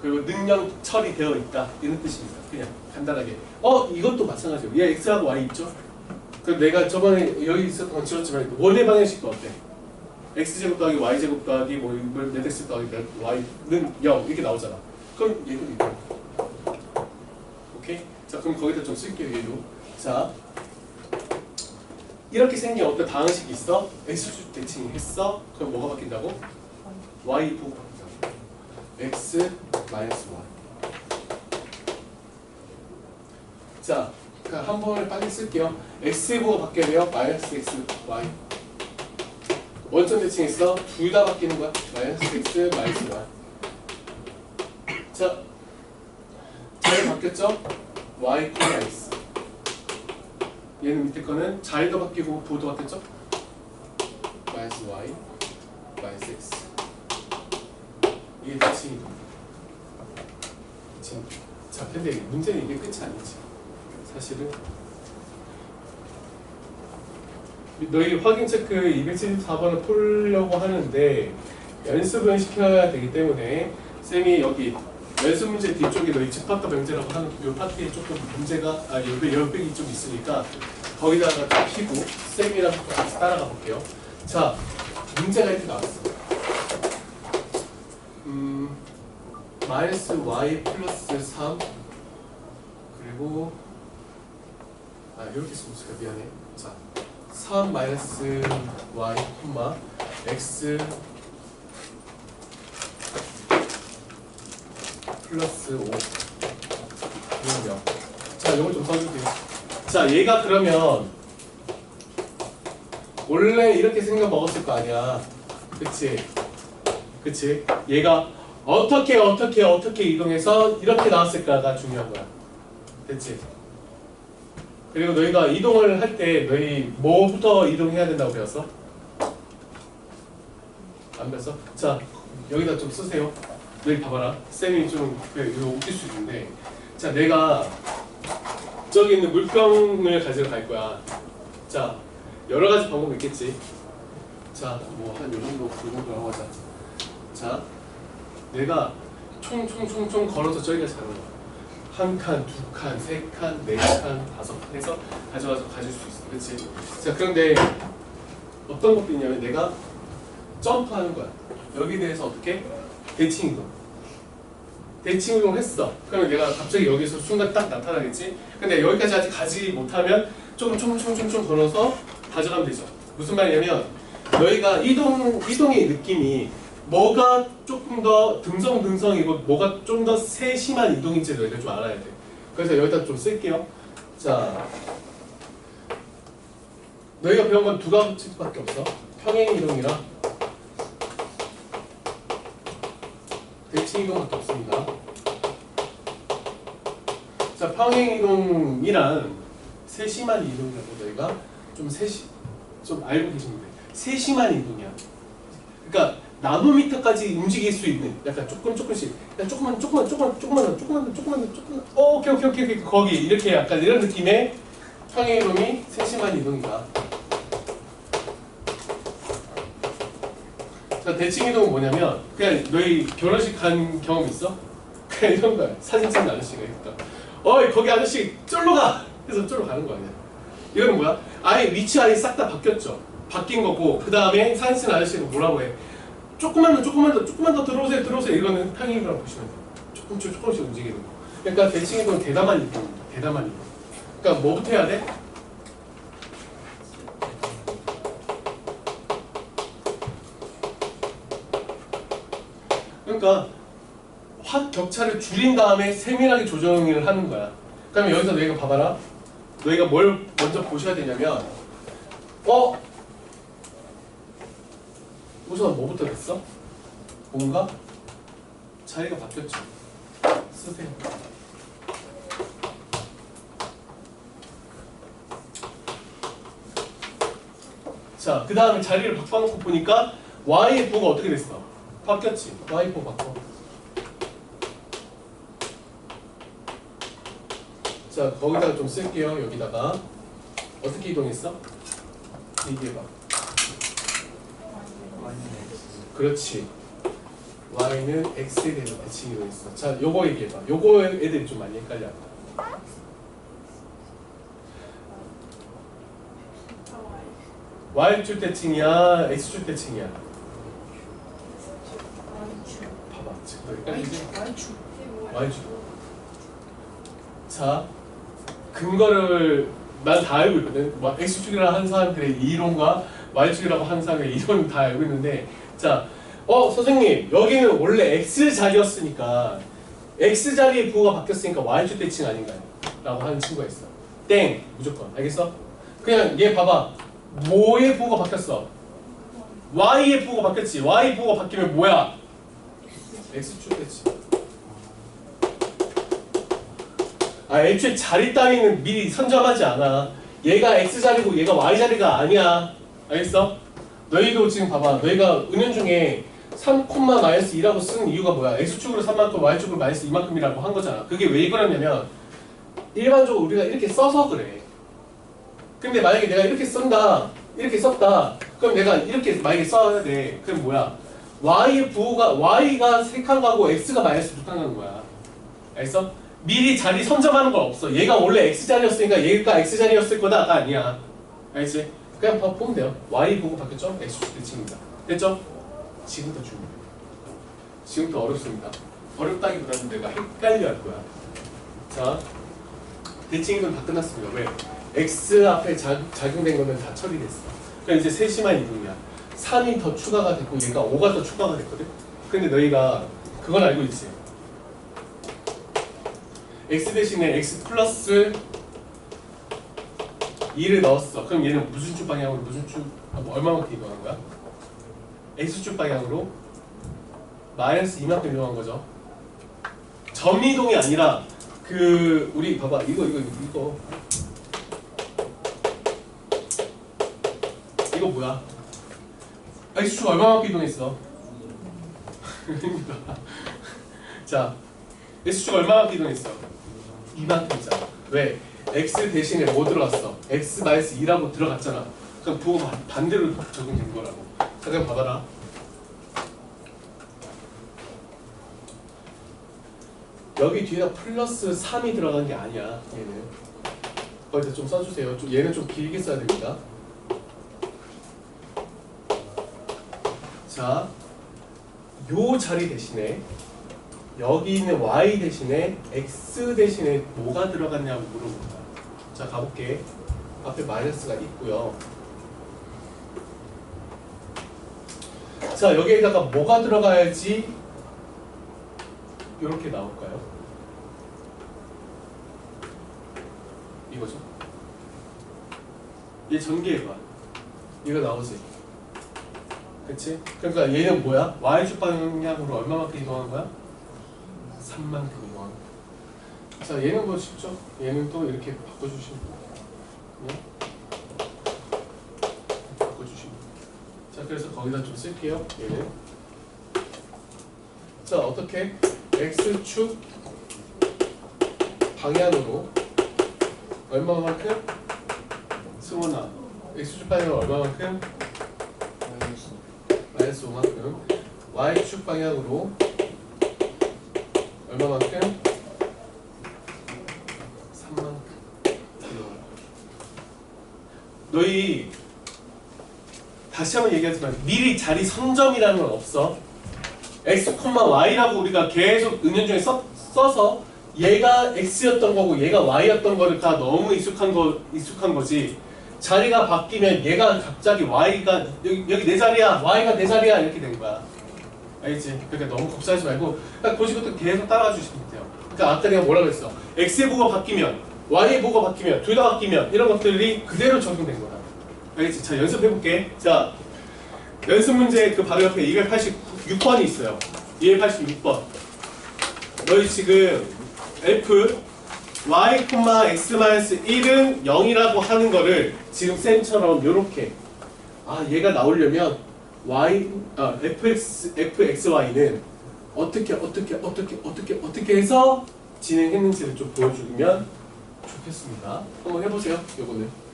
그리고 능력 처리되어 있다. 이런 뜻입니다. 그냥 간단하게. 이것도 마찬가지예요. 얘 x하고 y 있죠? 그럼 내가 저번에 여기 있었던 건 지웠지만 원의 방정식도 어때? x제곱 더하기 y제곱 더하기 몇 x 더하기 몇 y는 0 이렇게 나오잖아. 그럼 얘도 이거. 오케이? 자 그럼 거기다 좀 쓸게요. 얘도. 자 이렇게 생긴 어떤 다항식이 있어? x축 대칭 했어? 그럼 뭐가 바뀐다고? y 보고 바꾸자. x 마이너스 y. 자, 그러니까 한 번에 빨리 쓸게요. x 보고 바뀌어야 돼요. 마이너스 x y. 원점 대칭했어. 둘 다 바뀌는 거야. 마이너스 x 마이너스 y. 자, 잘 바뀌었죠? y 마이너스. 얘는 밑에 거는 자리도 바뀌고 부호도 바뀌었죠? 마이너스 y 마이너스 x. 이게 대칭이다. 대칭. 자, 근데 문제는 이게 끝이 아니지. 사실은 너희 확인 체크 274번을 풀려고 하는데 연습은 시켜야 되기 때문에 쌤이 여기 연습 문제 뒤쪽에 너희 집합과 명제라고 하는 이 파트에 조금 문제가 열백이 좀 있으니까 거기다가 좀 피고 쌤이랑 같이 따라가 볼게요. 자, 문제가 이렇게 나왔어. 마이너스 y 플러스 3 그리고 이렇게 쓰면 미안해. 자, 3 마이너스 y 콤마 x 플러스 5 이거요. 자, 이걸 좀 써줄게요. 자, 얘가 그러면 원래 이렇게 생각 먹었을 거 아니야. 그치? 그치? 얘가 어떻게 이동해서 이렇게 나왔을까가 중요한 거야. 됐지? 그리고 너희가 이동을 할 때 너희 뭐부터 이동해야 된다고 배웠어? 안 배웠어? 자, 여기다 좀 쓰세요. 너희 봐봐라. 쌤이 좀 이거 웃길 수 있는데, 자, 내가 저기 있는 물병을 가지러 갈 거야. 자, 여러 가지 방법이 있겠지. 자, 뭐 한 요 정도 굵은거라고 하자. 자, 내가 총 걸어서 저기까지 가는 거야. 한 칸, 두 칸, 세 칸, 네 칸, 다섯 칸 해서 가져가서 가질 수 있어. 그렇지? 자, 그런데 어떤 것도 있냐면 내가 점프하는 거야. 여기에 대해서 어떻게? 대칭 이동 했어. 그러면 내가 갑자기 여기서 순간 딱 나타나겠지? 근데 여기까지 아직 가지 못하면 조금 걸어서 가져가면 되죠. 무슨 말이냐면 너희가 이동의 느낌이 뭐가 조금 더 듬성이고 뭐가 좀 더 세심한 이동인지 너희가 좀 알아야 돼. 그래서 여기다 좀 쓸게요. 자, 너희가 배운 건 두 가지밖에 없어. 평행 이동이랑 대칭 이동밖에 없습니다. 자, 평행 이동이란 세심한 이동이라고 너희가 좀 알고 계시면 돼. 세심한 이동이야. 그러니까 나노미터까지 움직일 수 있는 약간 조금씩 조금만 오케이 거기 이렇게 약간 이런 느낌의 평행 이동이 세심한 이동이다. 자, 대칭 이동은 뭐냐면 그냥 너희 결혼식 간 경험 있어? 그냥 이런 거야. 사진 찍는 아저씨가 있다. 어이 거기 아저씨 쫄로 가! 그래서 쫄로 가는 거 아니야. 이거는 뭐야? 아예 위치 아예 싹 다 바뀌었죠. 바뀐 거고 그 다음에 사진 찍는 아저씨가 뭐라고 해? 조금만 더 들어오세요. 이거는 평행 이동이라고 보시면 돼요. 조금씩 움직이는 거. 그러니까 대칭 이동은 대담한 이동. 그러니까 뭐부터 해야 돼? 그러니까 확 격차를 줄인 다음에 세밀하게 조정을 하는 거야. 그러면 여기서 너희가 봐봐라. 너희가 뭘 먼저 보셔야 되냐면 우선 뭐부터 됐어? 뭔가 자리가 바뀌었죠. 쓰세요. 자, 그 다음에 자리를 바꿔놓고 보니까 Y의 부호가 어떻게 됐어? 바뀌었지. Y 부호 바꿔. 자, 거기다가 좀 쓸게요. 여기다가 어떻게 이동했어? 얘기해봐. 그렇지. Y는 X에 대해서 대칭 이동했어. 자, 요거 얘기해봐. 요거 애들이 좀 많이 헷갈려. Y축 대칭이야? X축 대칭이야? 봐봐. 지금 헷갈리지? Y축. 자, 근거를 난 다 알고 있거든. X축이라고 하는 사람들의 이론과 Y축이라고 하는 사람의 이론은 다 알고 있는데, 자, 선생님 여기는 원래 X자리였으니까 X자리의 부호가 바뀌었으니까 Y축 대칭 아닌가요? 라고 하는 친구가 있어. 땡! 무조건. 알겠어? 그냥 얘 봐봐. 뭐의 부호가 바뀌었어? Y의 부호가 바뀌었지. Y 부호가 바뀌면 뭐야? X축 대칭. 애초에 자리 따위는 미리 선점하지 않아. 얘가 X자리고 얘가 Y자리가 아니야. 알겠어? 너희도 지금 봐봐. 너희가 은연중에 3,-2라고 쓴 이유가 뭐야? X축으로 3만큼, Y축으로 마이너스 이만큼이라고 한 거잖아. 그게 왜 그러냐면 일반적으로 우리가 이렇게 써서 그래. 근데 만약에 내가 이렇게 쓴다, 이렇게 썼다, 그럼 내가 이렇게 만약에 써야 돼. 그럼 뭐야? Y의 부호가, Y가 3칸 가고 X가 마이너스 2칸 가는 거야. 알겠어? 미리 자리 선점하는 건 없어. 얘가 원래 X자리였으니까 얘가 X자리였을 거다가 아니야. 알겠지? 그냥 보면 돼요. Y 보고 바뀌었죠? X축 대칭입니다. 됐죠? 지금부터 중요해요. 지금부터 어렵습니다. 어렵다기보다는 내가 헷갈려 할 거야. 자, 대칭이론 다 끝났습니다. 왜? X 앞에 작용된 거는 다 처리됐어. 그러니까 이제 세심한 이동이야. 3이 더 추가가 됐고 얘가 5가 더 추가가 됐거든? 근데 너희가 그건 알고 있지? X 대신에 X 플러스 2를 넣었어. 그럼 얘는 무슨 쭉 방향으로 무슨 쭉 얼마만큼 이동한 거야? X축 방향으로 마이너스 2만큼 이동한 거죠. 점 이동이 아니라 우리 봐봐 이거 뭐야? X축 얼마만큼 이동했어? 자, X축 얼마만큼 이동했어? 이만큼이잖아. 왜? X 대신에 뭐 들어갔어? X 마이너스 2라고 들어갔잖아. 그럼 부호가 반대로 적용된 거라고. 잠깐 봐봐라. 여기 뒤에다 플러스 3이 들어간 게 아니야. 얘는 거기다 좀 써주세요. 얘는 좀 길게 써야 됩니다. 자, 요 자리 대신에 여기 있는 Y 대신에 X 대신에 뭐가 들어갔냐고 물어본다. 자, 가볼게. 앞에 마이너스가 있고요. 자, 여기에다가 뭐가 들어가야지 이렇게 나올까요? 이거죠. 얘 전개해봐. 이거 나오지? 그치? 그러니까 얘는 뭐야? Y축 방향으로 얼마만큼 이동한 거야? 3만큼 이동한 거야. 자, 얘는 뭐 쉽죠? 얘는 또 이렇게 바꿔주시면 돼요. 바꿔주시면 돼요. 자, 그래서 거기다 좀 쓸게요. 얘는. 자, 어떻게? X축 방향으로 얼마만큼? 승원아, X축 방향으로 얼마만큼? 마이너스 5만큼. Y축 방향으로 얼마만큼? 3만큼. 너희 다시 한번 얘기하지만 미리 자리 선점이라는 건 없어. X, Y라고 우리가 계속 은연중에 써서 얘가 X였던 거고 얘가 Y였던 거를 다 너무 익숙한 거지. 자리가 바뀌면 얘가 갑자기 Y가 여기 내 자리야, Y가 내 자리야 이렇게 된 거야. 알겠지? 그러니까 너무 걱정하지 말고 딱 보시고 계속 따라가 주시면 돼요. 그러니까 아까 내가 뭐라고 했어? X의 부호가 바뀌면 Y의 부호가 바뀌면 둘 다 바뀌면 이런 것들이 그대로 적용된 거다. 알겠지? 자, 연습해볼게. 자, 연습 문제 그 바로 옆에 286번이 있어요. 286번. 너희 지금 F y, x-1은 0이라고 하는 거를 지금 쌤처럼 요렇게 얘가 나오려면 fxy는 어떻게 해서 진행했는지를 좀 보여주면 좋겠습니다. 한번 해보세요. 요거는.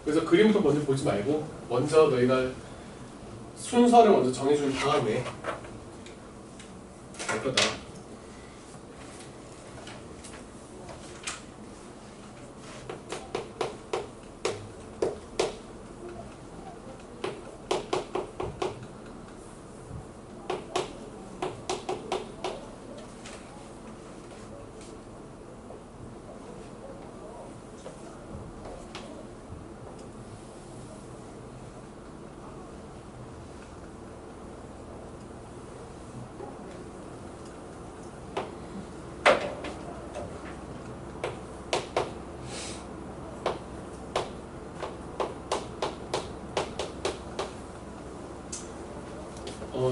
그래서 그림부터 먼저 보지 말고 먼저 너희가 순서를 먼저 정해준 다음에 할 거다.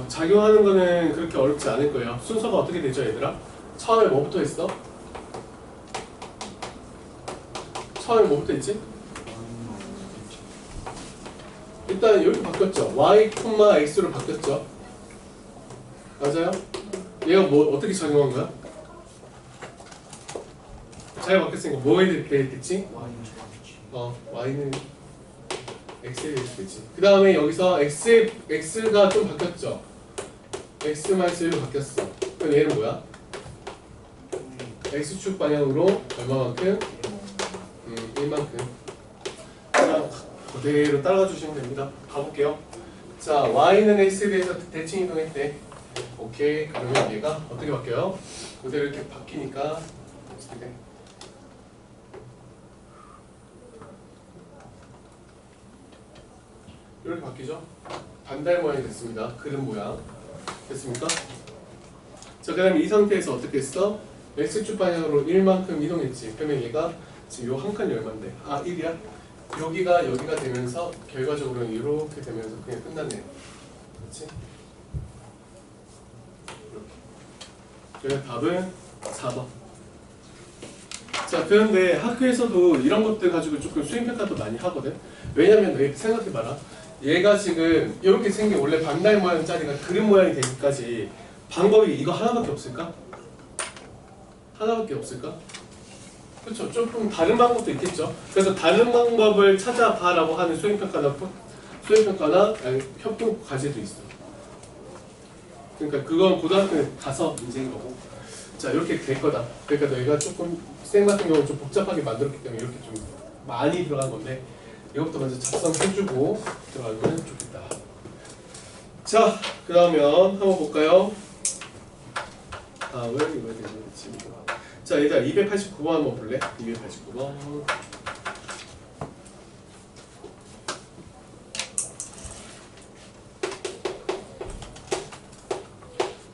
작용하는 거는 그렇게 어렵지 않을 거예요. 순서가 어떻게 되죠, 얘들아? 처음에 뭐부터 했어? 처음에 뭐부터 했지? 일단 이렇게 바뀌었죠. y, x로 바뀌었죠. 맞아요? 얘가 뭐 어떻게 작용한 거야? 잘 바뀌었으니까 뭐에 대했겠지? y는 x에 대했겠지. 그 다음에 여기서 x가 좀 바뀌었죠. x-1로 바뀌었어. 그럼 얘는 뭐야? x축 방향으로 얼마만큼? 1만큼. 자, 그대로 따라가 주시면 됩니다. 가볼게요. 자, y는 x에 대해서 대칭 이동했대. 오케이. 그러면 얘가 어떻게 바뀌어요? 그대로 이렇게 바뀌니까 어떻게 돼? 이렇게 바뀌죠? 반달 모양이 됐습니다. 그림 모양 됐습니까? 자, 그 다음에 이 상태에서 어떻게 했어? x축 방향으로 1만큼 이동했지. 그러면 얘가 지금 요 한 칸이 얼만데? 1이야? 여기가 되면서 결과적으로는 이렇게 되면서 그냥 끝났네요. 그렇지? 이렇게. 그래서 답은 4번. 자, 그런데 학교에서도 이런 것들 가지고 조금 수행평가도 많이 하거든. 왜냐면 생각해봐라. 얘가 지금 이렇게 생긴 원래 반달 모양짜리가 그림 모양이 되기까지 방법이 이거 하나밖에 없을까? 하나밖에 없을까? 그렇죠. 조금 다른 방법도 있겠죠. 그래서 다른 방법을 찾아봐라고 하는 수행평가나 협동 과제도 있어. 그러니까 그건 고등학교에 가서 문제인 거고. 자, 이렇게 될 거다. 그러니까 너희가 조금 쌤 같은 경우는 좀 복잡하게 만들었기 때문에 이렇게 좀 많이 들어간 건데 이것부터 먼저 작성해주고 들어가면 좋겠다. 자, 그러면 한번 볼까요? 왜 되지? 자, 얘들아 289번 한번 볼래? 289번.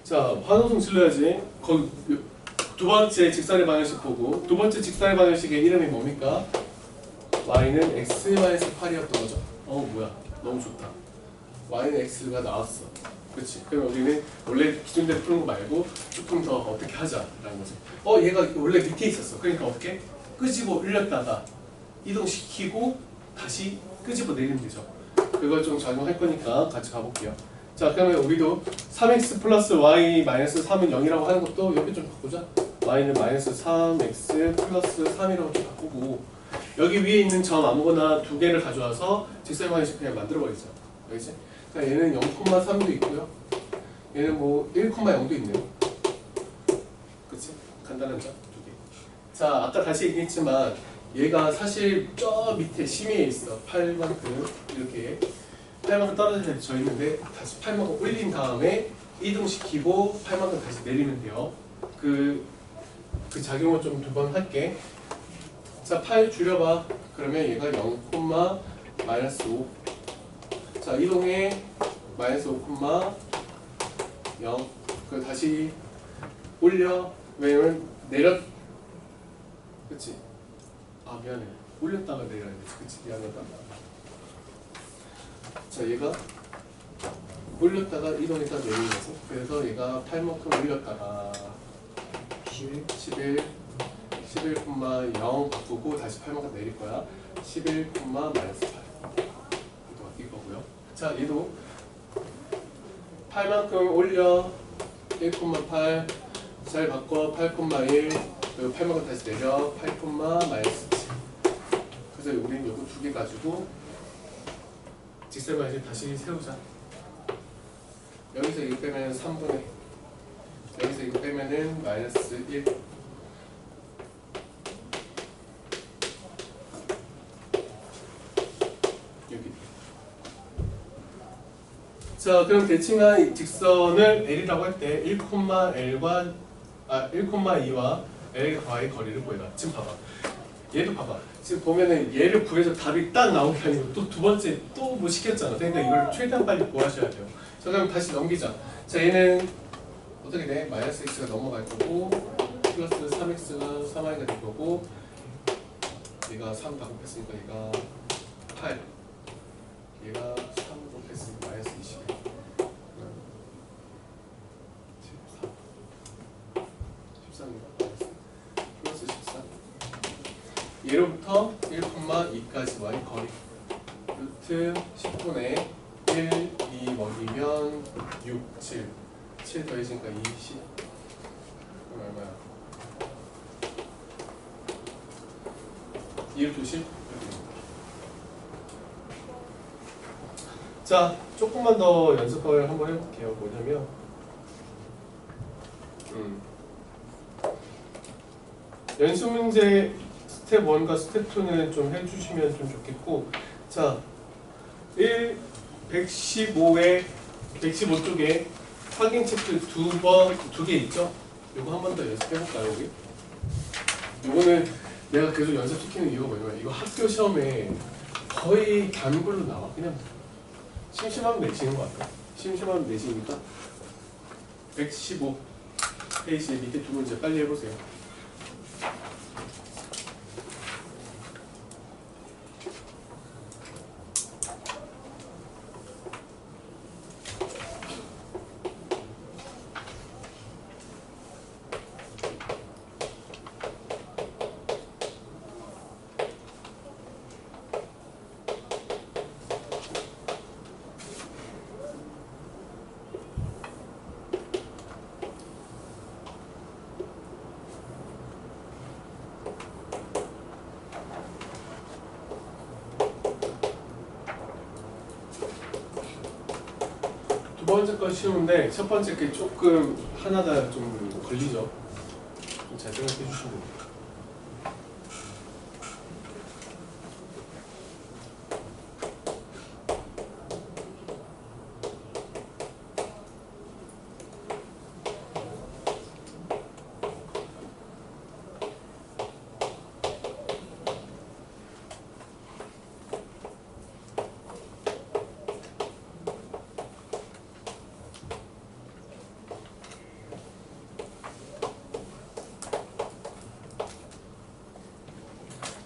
자, 환호성 질러야지. 거기 두 번째 직선의 방정식 보고 두 번째 직선의 방정식의 이름이 뭡니까? y는 x-8이었던 거죠. 뭐야, 너무 좋다. y는 x가 나왔어. 그렇지. 그럼 우리는 원래 기존대로 푸는 거 말고 조금 더 어떻게 하자라는 거지. 얘가 원래 밑에 있었어. 그러니까 어떻게? 끄집어 올렸다가 이동시키고 다시 끄집어 내리면 되죠. 그걸 좀 작용할 거니까 같이 가볼게요. 자, 그러면 우리도 3x 플러스 y 마이너스 3은 0이라고 하는 것도 여기 좀 바꾸자. y는 마이너스 3x 플러스 3이라고 좀 바꾸고 여기 위에 있는 점 아무거나 두 개를 가져와서 직선 방정식 그냥 만들어버리자. 알겠지? 그러니까 얘는 0,3도 있고요. 얘는 뭐 1,0도 있네요. 그치? 간단한 점 두 개. 자, 아까 다시 얘기했지만 얘가 사실 저 밑에 심의에 있어. 8만큼 이렇게 8만큼 떨어져 있는데 다시 8만큼 올린 다음에 이동시키고 8만큼 다시 내리면 돼요. 그 작용을 좀 두 번 할게. 자, 8 줄여봐. 그러면 얘가 0, 마이너스 5. 자, 이동해 마이너스 5, 0. 그 다시 올려. 왜냐면 그치? 미안해. 올렸다가 내려야 돼. 그치? 미안하다. 자, 얘가 올렸다가 이동했다가 내리는 거지. 그래서 얘가 8만큼 올렸다가 11,0 바꾸고 다시 8만큼 내릴 거야. 11, 마이너스 8. 이거고요. 자, 얘도 8만큼 올려. 1,8 잘 바꿔. 8,1 그리고 8만큼 다시 내려. 8, 마이너스 7. 그래서 우리는 이거 두 개 가지고 직선 방정식 다시 세우자. 여기서 이거 빼면 3분의 여기서 이거 빼면은 마이너스 1. 여기. 자, 그럼 대칭한 직선을 L이라고 할 때 1,2와 L과의 거리를 구해라. 지금 봐봐. 얘도 봐봐. 지금 보면은 얘를 구해서 답이 딱 나온 게 아니고 또 두 번째 또 뭐 시켰잖아. 그러니까 이걸 최대한 빨리 구하셔야 돼요. 자, 그럼 다시 넘기자. 자, 얘는 어떻게 돼? 마이너스 x가 넘어갈 거고 플러스 3x가 3i가 될 거고 얘가 3 다 곱했으니까 얘가 8 얘가 3 곱했으니까 마이너스 20. 예로부터 1,2까지 y 거리 루트 10분의 1, 2 먹이면 6, 7 더해지니까 20 그럼 얼마야? 2루트 10? 자, 조금만 더 연습을 한번 해볼게요. 뭐냐면 연습 문제 스텝 1과 스텝 2는 좀 해주시면 좀 좋겠고, 자, 115에 115쪽에 확인 체크 두 개 있죠? 요거 한 번 더 연습해볼까요, 우리? 요거는 내가 계속 연습시키는 이유가 뭐냐면 이거 학교 시험에 거의 단글로 나와. 그냥 심심하면 내시는 것 같아. 심심하면 내시니까 115 페이지 밑에 두 문제 빨리 해보세요. 두 번째 거 쉬운데 첫 번째 게 조금 하나가 좀 걸리죠. 좀 잘 생각해 주시면 됩니다.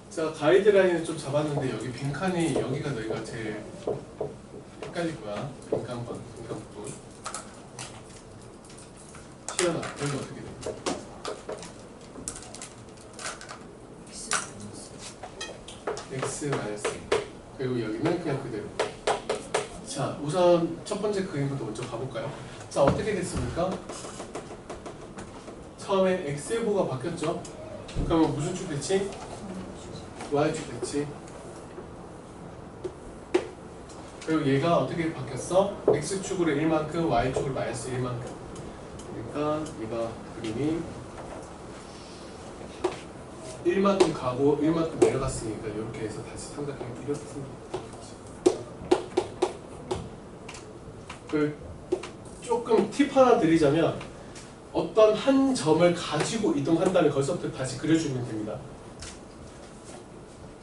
자, 가이드라인을 좀 잡았는데 여기 빈칸이 여기가 너희가 제일 헷갈릴 거야. 빈칸 부분. 시연아, 여기 어떻게 돼? x 마이너스 그리고 여기는 그냥 그대로. 자, 우선 첫 번째 그림부터 먼저 가볼까요? 자, 어떻게 됐습니까? 처음에 x제곱가 바뀌었죠? 그러면 무슨 축 됐지? y축 됐지? 그리고 얘가 어떻게 바뀌었어? x축으로 1만큼, y축으로 마이너스 1만큼. 그러니까 얘가 그림이 1만큼 가고 1만큼 내려갔으니까 이렇게 해서 다시 삼각형이 이렇게 생깁니다. 그 조금 팁 하나 드리자면 어떤 한 점을 가지고 이동한다면 거기서부터 다시 그려주면 됩니다.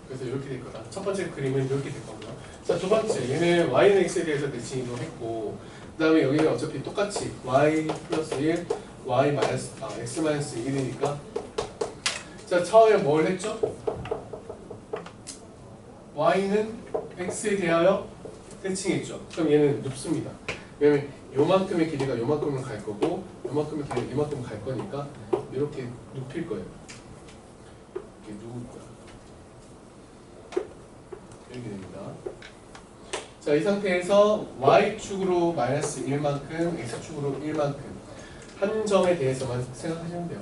그래서 이렇게 될 거다. 첫 번째 그림은 이렇게 될 거고요. 자, 두 번째 얘는 y는 x에 대해서 대칭 이동했고, 그 다음에 여기는 어차피 똑같이 y 플러스 1, y 마이너스 x 마이너스 1이니까. 자, 처음에 뭘 했죠? y는 x에 대하여 대칭했죠. 그럼 얘는 눕습니다. 왜냐면 요만큼의 길이가 요만큼은 갈 거고 요만큼의 길이가 이만큼 갈 거니까 이렇게 눕힐 거예요. 이렇게 누울 거야. 이렇게 됩니다. 자, 이 상태에서 y축으로 마이너스 1만큼, x축으로 1만큼 한 점에 대해서만 생각하시면 돼요.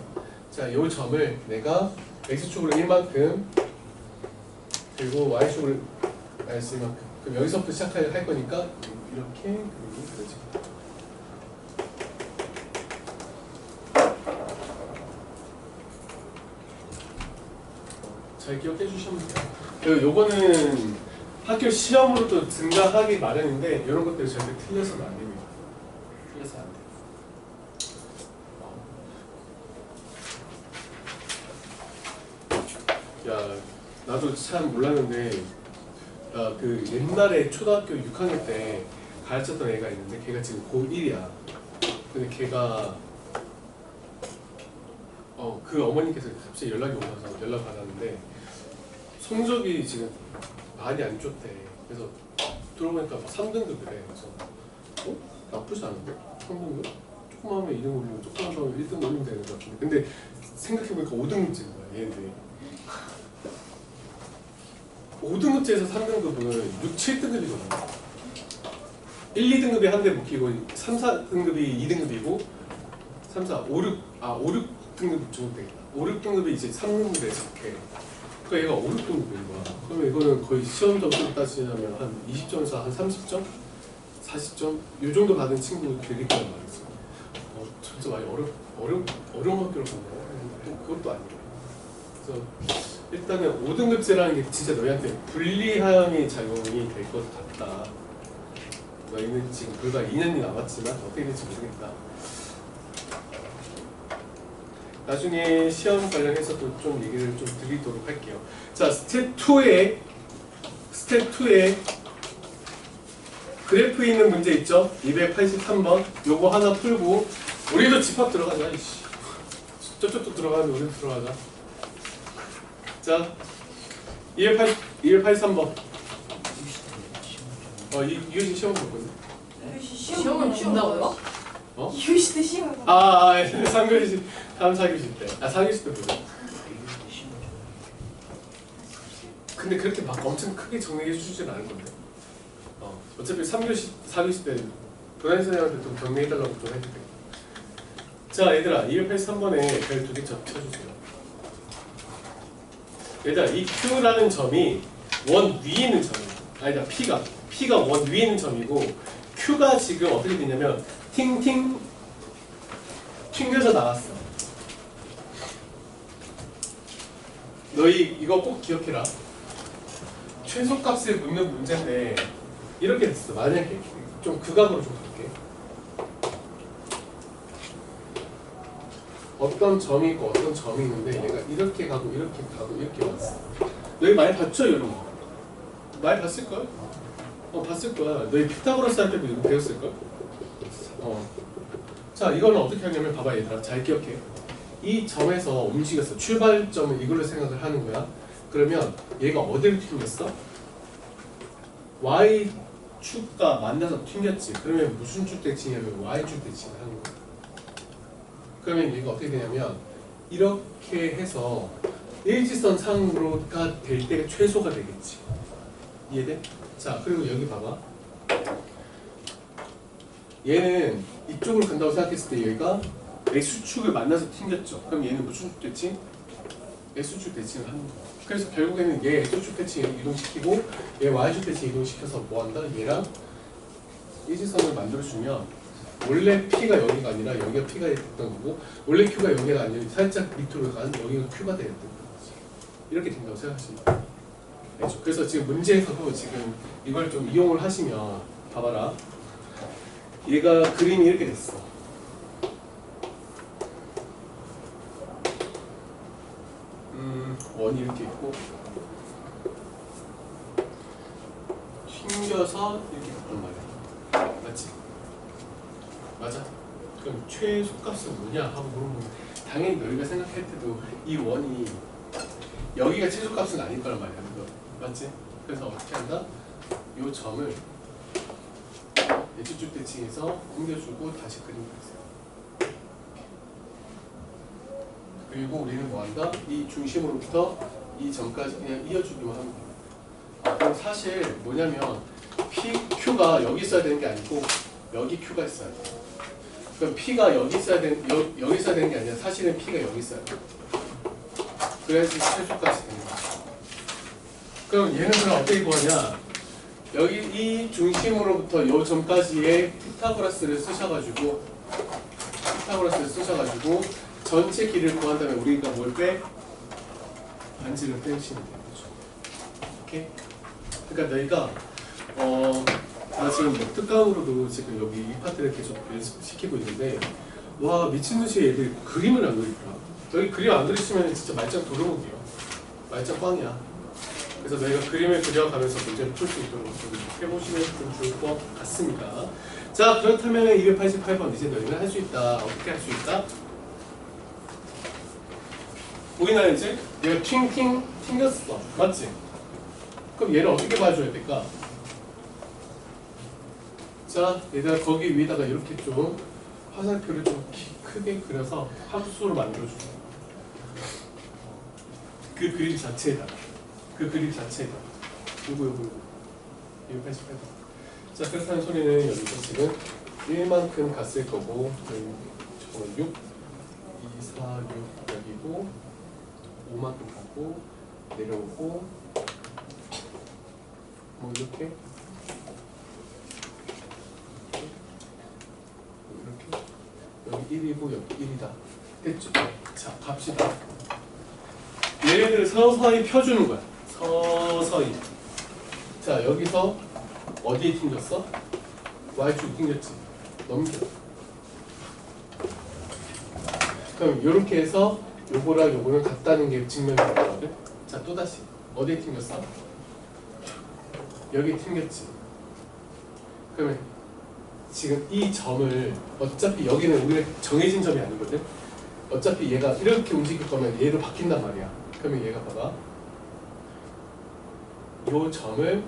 자, 이 점을 내가 x축으로 1만큼 그리고 y축으로 마이너스 1만큼 그럼 여기서부터 시작할 거니까 이렇게 그리고 그려집니다. 잘 기억해 주시면 돼요. 그리고 요거는 학교 시험으로도 등장하기 마련인데 이런 것들이 절대 틀려서는 안 됩니다. 틀려서 안 돼요. 야, 나도 참 몰랐는데 그 옛날에 초등학교 6학년 때 가르쳤던 애가 있는데 걔가 지금 고1이야. 근데 걔가 그 어머니께서 갑자기 연락이 오셔서 연락 받았는데 성적이 지금 많이 안 좋대. 그래서 들어보니까 3등급이래. 그래서 나쁘지 않은데? 3등급? 조금 하면 2등 올리면 조금 하면 1등 올리면 되는 것 같은데 근데 생각해보니까 5등급째인 거야 얘네들이. 5등급제에서 3등급은 6, 7등급이거든요. 1, 2등급이 한 대 묶이고 3, 4등급이 2등급이고 3, 4, 5, 6, 5, 6등급 정도 되겠다. 5, 6등급이 이제 3등급에 속해. 그러니까 얘가 5, 6등급인 거야. 그러면 이거는 거의 시험 점수로 따지자면 한 20점에서 한 30점? 40점? 이 정도 받은 친구가 되겠다는 말이죠. 진짜 많이 어려운 학교로 간다. 그것도 아니에요. 그래서 일단은 5등급제라는 게 진짜 너희한테 불리함이 작용이 될 것 같다. 너희는 지금 불과 2년이 남았지만 어떻게 될지 모르겠다. 나중에 시험 관련해서도 좀 얘기를 좀 드리도록 할게요. 자, 스텝 2에 그래프에 있는 문제 있죠? 283번. 요거 하나 풀고 우리도 집합 들어가자. 이씨. 저쪽도 들어가면 우리도 들어가자. 자, 283번. 이효진 시험 볼거든. 시험은 준다고요? 어? 이효시대 시험. 3교시, 4교시 때. 4교시 때 보자. 근데 그렇게 막 엄청 크게 정리해 주지는 않을 건데. 어차피 3교시, 4교시 때 도난 선생님한테 좀 정리해달라고 좀 해도 돼. 자, 얘들아, 283번에 별 2개 쳐주세요. 얘들아, 이 Q라는 점이 원 위에 있는 점이야. 아니다, P가 원 위에 있는 점이고, Q가 지금 어떻게 되냐면 팅팅 튕겨져 나왔어. 너희 이거 꼭 기억해라. 최소값을 묻는 문제인데 이렇게 됐어. 만약에 좀 극악으로 좀 볼게. 어떤 점이 있고 어떤 점이 있는데 얘가 이렇게 가고 이렇게 가고 이렇게 왔어. 너희 많이 봤죠? 이런 거 많이 봤을걸? 봤을 거야. 너희 피타고라스 할 때도 이거 배웠을걸? 자, 이거는 어떻게 하냐면 봐봐 얘들아. 잘 기억해. 이 점에서 움직였어. 출발점을 이걸로 생각을 하는 거야. 그러면 얘가 어디로 튕겼어? Y축과 만나서 튕겼지. 그러면 무슨 쭉 대칭이냐면 Y축 대칭을 하는 거야. 그러면 얘가 어떻게 되냐면 이렇게 해서 일직선 상으로가 될 때 최소가 되겠지. 이해돼? 자, 그리고 여기 봐봐. 얘는 이쪽으로 간다고 생각했을 때 얘가 X축을 만나서 튕겼죠. 그럼 얘는 무슨 축 대칭? X축 대칭을 하는 거야. 그래서 결국에는 얘 X축 대칭을 이동시키고 얘 Y축 대칭 이동시켜서 뭐한다? 얘랑 일직선을 만들어주면 원래 P가 여기가 아니라 여기가 P가 됐던 거고 원래 Q가 여기가 아니라 살짝 밑으로 간 여기가 Q가 됐던 거지. 이렇게 된다고 생각하시면 돼요. 그래서 지금 문제에서도 지금 이걸 좀 이용을 하시면 봐봐라. 얘가 그림이 이렇게 됐어. 원이 이렇게 있고 튕겨서 이렇게 갔단 말이야. 맞지? 맞아? 그럼 최소값은 뭐냐 하고 물어보면 당연히 너희가 생각할 때도 이 원이 여기가 최소값은 아닐 거란 말이야. 맞지? 그래서 어떻게 한다? 이 점을 X축 대칭해서 옮겨주고 다시 그림 그리세요. 그리고 우리는 뭐한다? 이 중심으로부터 이 점까지 그냥 이어주기만 하는 거야. 그럼 사실 뭐냐면 Q가 여기 있어야 되는 게 아니고 여기 Q가 있어야 돼. 그럼 P가 여기 있어야 되는 게 아니라 사실은 P가 여기 있어야 돼. 그래야지 최소까지 되는 거야. 그럼 얘는 그럼 어떻게 구하냐? 여기 이 중심으로부터 이 점까지의 피타고라스를 쓰셔가지고 전체 길이를 구한 다음에 우리가 뭘 빼? 반지를 빼시면 되는 거죠. 오케이? 그러니까 너희가 나 지금 뭐 특강으로도 지금 여기 이 파트를 계속 연습시키고 있는데 와 미친듯이 애들이 그림을 안 그리더라. 여기 그림 안 그리시면 진짜 말짱 도루묵이야. 말짱 꽝이야. 그래서 너희가 그림을 그려가면서 문제를 풀 수 있도록 좀 해보시면 좀 좋을 것 같습니다. 자, 그렇다면 288번 이제 너희는 할 수 있다. 어떻게 할 수 있다? 보이나요 이제? 얘가 튕겼어. 맞지? 그럼 얘를 어떻게 봐줘야 될까? 자, 얘들아 거기 위에다가 이렇게 좀 화살표를 좀 크게 그려서 합수로 만들어줘. 그 그림 자체에다. 요거 288번. 자, 그렇다는 소리는 여기서 지금 1만큼 갔을 거고, 잠깐만 6, 2, 4, 6 여기고 5만큼 갔고 내려오고 뭐 이렇게 여기 1이고 여기 1이다. 됐죠? 자, 갑시다. 얘네들을 서서히 펴주는 거야. 서서히. 자, 여기서 어디에 튕겼어? Y축 튕겼지. 넘겨. 그럼 이렇게 해서 요거랑 요거는 같다는 게 증명이 되거든. 자, 또다시 어디에 튕겼어? 여기 튕겼지. 그러면 지금 이 점을 어차피 여기는 우리가 정해진 점이 아니거든. 어차피 얘가 이렇게 움직일 거면 얘로 바뀐단 말이야. 그러면 얘가 봐봐. 요 점을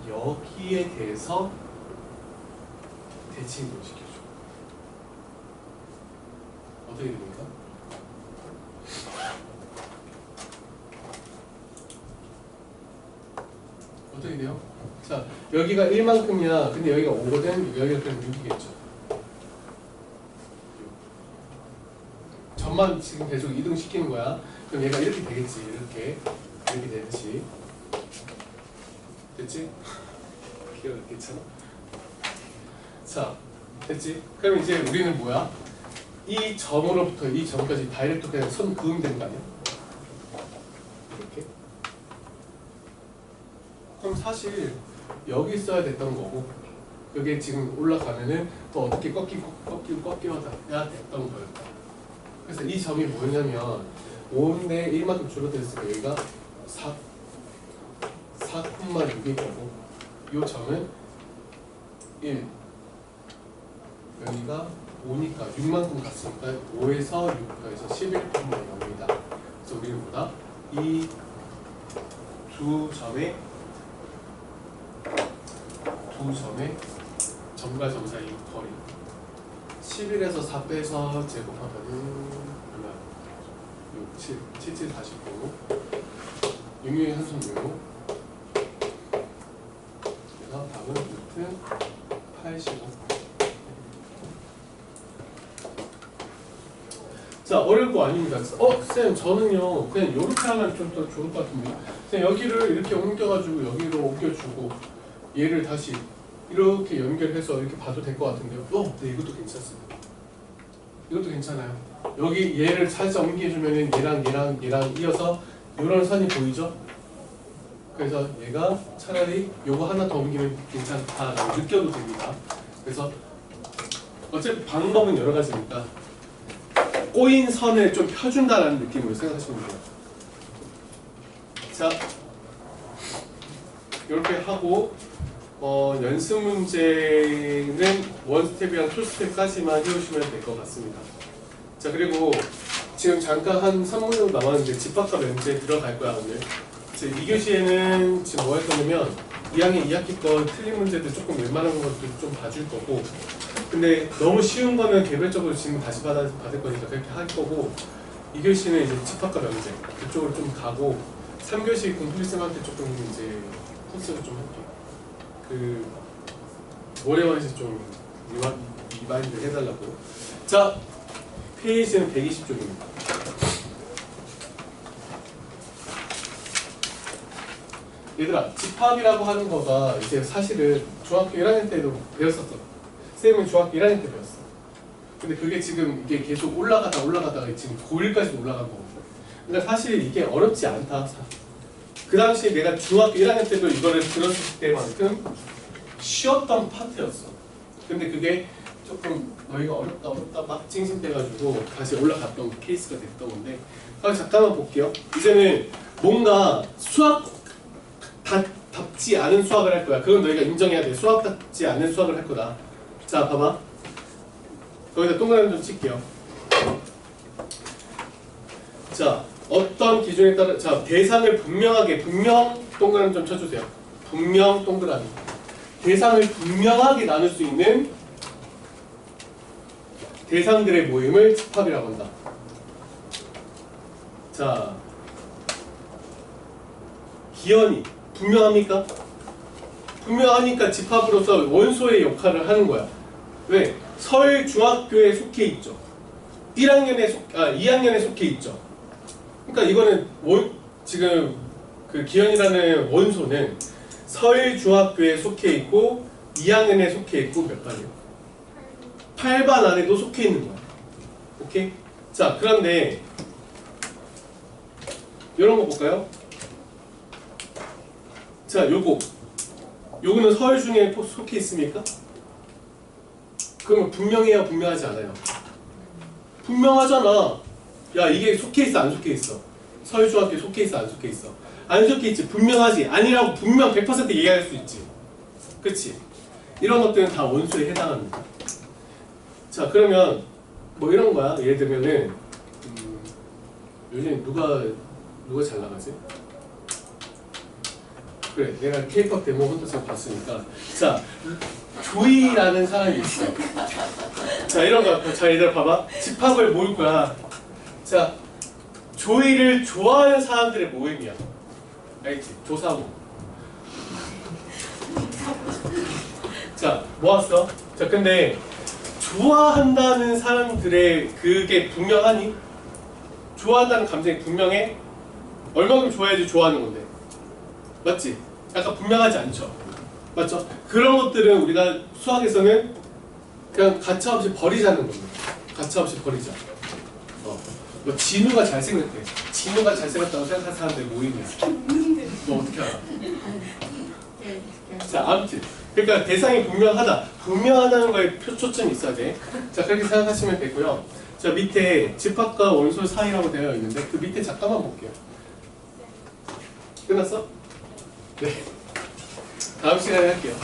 여기에 대해서 대칭을 시켜줘. 어떻게 됩니까? 어떻게 돼요? 자, 여기가 1만큼이야. 근데 여기가 5거든. 여기가 그럼 6이겠죠. 점만 지금 계속 이동시키는 거야. 그럼 얘가 이렇게 되겠지. 이렇게 되듯이. 됐지? 괜찮아? 자, 됐지? 그럼 이제 우리는 뭐야? 이 점으로부터 이 점까지 다이렉트 그냥 선 그으면 되는 거 아니야? 이렇게. 그럼 사실 여기 있어야 됐던 거고, 그게 지금 올라가면은 또 어떻게 꺾이고 해야 됐던 거예요. 그래서 이 점이 뭐냐면 5인데 1만큼 줄어들었으니까 여기가 4,6일 거고, 이 점은 1, 여기가 5니까 6만큼 갔으니까 5에서 6에서 11,0입니다. 그래서 우리는 뭐다? 이 두 점의 점과 점 사이 거리 11에서 4 빼서 제곱하면은 얼마? 6, 7, 7, 7, 49 6, 6의 한손 6 그래서 답은 루트 85. 자, 어려울 거 아닙니다. 쌤, 저는요 그냥 이렇게 하면 좀 더 좋을 것 같은데, 그냥 여기를 이렇게 옮겨가지고 여기로 옮겨주고 얘를 다시 이렇게 연결해서 이렇게 봐도 될 것 같은데요. 네, 이것도 괜찮습니다. 이것도 괜찮아요. 여기 얘를 살짝 옮겨주면은 얘랑 이어서 이런 선이 보이죠? 그래서 얘가 차라리 요거 하나 더 옮기면 괜찮다라고 느껴도 됩니다. 그래서 어차피 방법은 여러 가지니까 꼬인 선을 좀 펴준다라는 느낌으로 생각하시면 돼요. 자, 이렇게 하고 연습 문제는 원스텝이랑 투스텝까지만 해오시면 될 것 같습니다. 자, 그리고 지금 잠깐 한 3분 정도 남았는데 집합과 면제 들어갈 거야 오늘. 2교시에는 지금 뭐 할 거냐면 2학년 2학기 거 틀린 문제들 조금 웬만한 것들 좀 봐줄 거고, 근데 너무 쉬운 거는 개별적으로 지금 다시 받을 거니까 그렇게 할 거고, 2교시는 이제 집합과 면제 그쪽으로 좀 가고, 3교시 공플리쌤한테 조금 이제 코스를 좀 할게요. 모레만에서 좀 리마인드 해달라고. 자, 페이지는 120쪽입니다. 얘들아, 집합이라고 하는 거가 이제 사실은 중학교 1학년 때도 배웠었어. 쌤은 중학교 1학년 때 배웠어. 근데 그게 지금 이게 계속 올라가다가 지금 고1까지 올라간 거거든. 그러니까 사실 이게 어렵지 않다. 그 당시에 내가 중학교 1학년 때도 이거를 들었을 때만큼 쉬웠던 파트였어. 근데 그게 조금 너희가 어렵다 막 찡찡대가지고 다시 올라갔던 케이스가 됐던 건데, 잠깐만 볼게요. 이제는 뭔가 수학답지 않은 수학을 할 거야. 그건 너희가 인정해야 돼. 수학답지 않은 수학을 할 거다. 자, 봐봐. 거기다 동그라미 좀 칠게요. 자, 어떤 기준에 따라, 자, 대상을 분명 동그라미 좀 쳐주세요. 분명 동그라미. 대상을 분명하게 나눌 수 있는 대상들의 모임을 집합이라고 한다. 자, 기현이 분명합니까? 분명하니까 집합으로서 원소의 역할을 하는 거야. 왜? 서울중학교에 속해 있죠. 2학년에 속해 있죠. 그러니까 이거는 지금 그 기현이라는 원소는 서울중학교에 속해 있고 2학년에 속해 있고 몇 반이요? 8반 안에도 속해 있는 거야. 오케이? 자, 그런데 이런 거 볼까요? 자, 요거는 서울 중에 속해 있습니까? 그러면 분명해요, 분명하지 않아요? 분명하잖아. 야, 이게 속해 있어, 안 속해 있어? 서울중학교에 속해 있어, 안 속해 있어? 안 속해 있지. 분명하지. 아니라고 분명 100% 얘기할 수 있지. 그치? 이런 것들은 다 원소에 해당합니다. 자, 그러면 뭐 이런 거야. 예를 들면은 요즘 누가 잘 나가지? 그래, 내가 K-pop 데모 혼자서 봤으니까. 자, 조이라는 사람이 있어. 자, 이런 거. 자, 얘들아 봐봐. 집합을 모을 거야. 자, 조이를 좋아하는 사람들의 모임이야. 알겠지? 조사모. 자, 모았어. 자, 근데 좋아한다는 사람들의 그게 분명하니? 좋아한다는 감정이 분명해? 얼마큼 좋아야지 좋아하는 건데. 맞지? 약간 분명하지 않죠? 맞죠? 그런 것들은 우리가 수학에서는 그냥 가차없이 버리자는 겁니다. 가차없이 버리자. 뭐 진우가 잘생겼대. 진우가 잘생겼다고 생각하는 사람들 모임이야. 너 어떻게 알아? 자, 아무튼 그러니까 대상이 분명하다. 분명하다는 거에 초점이 있어야 돼. 자, 그렇게 생각하시면 되고요. 자, 밑에 집합과 원소 사이라고 되어 있는데 그 밑에 잠깐만 볼게요. 끝났어? 네. 다음 시간에 할게요.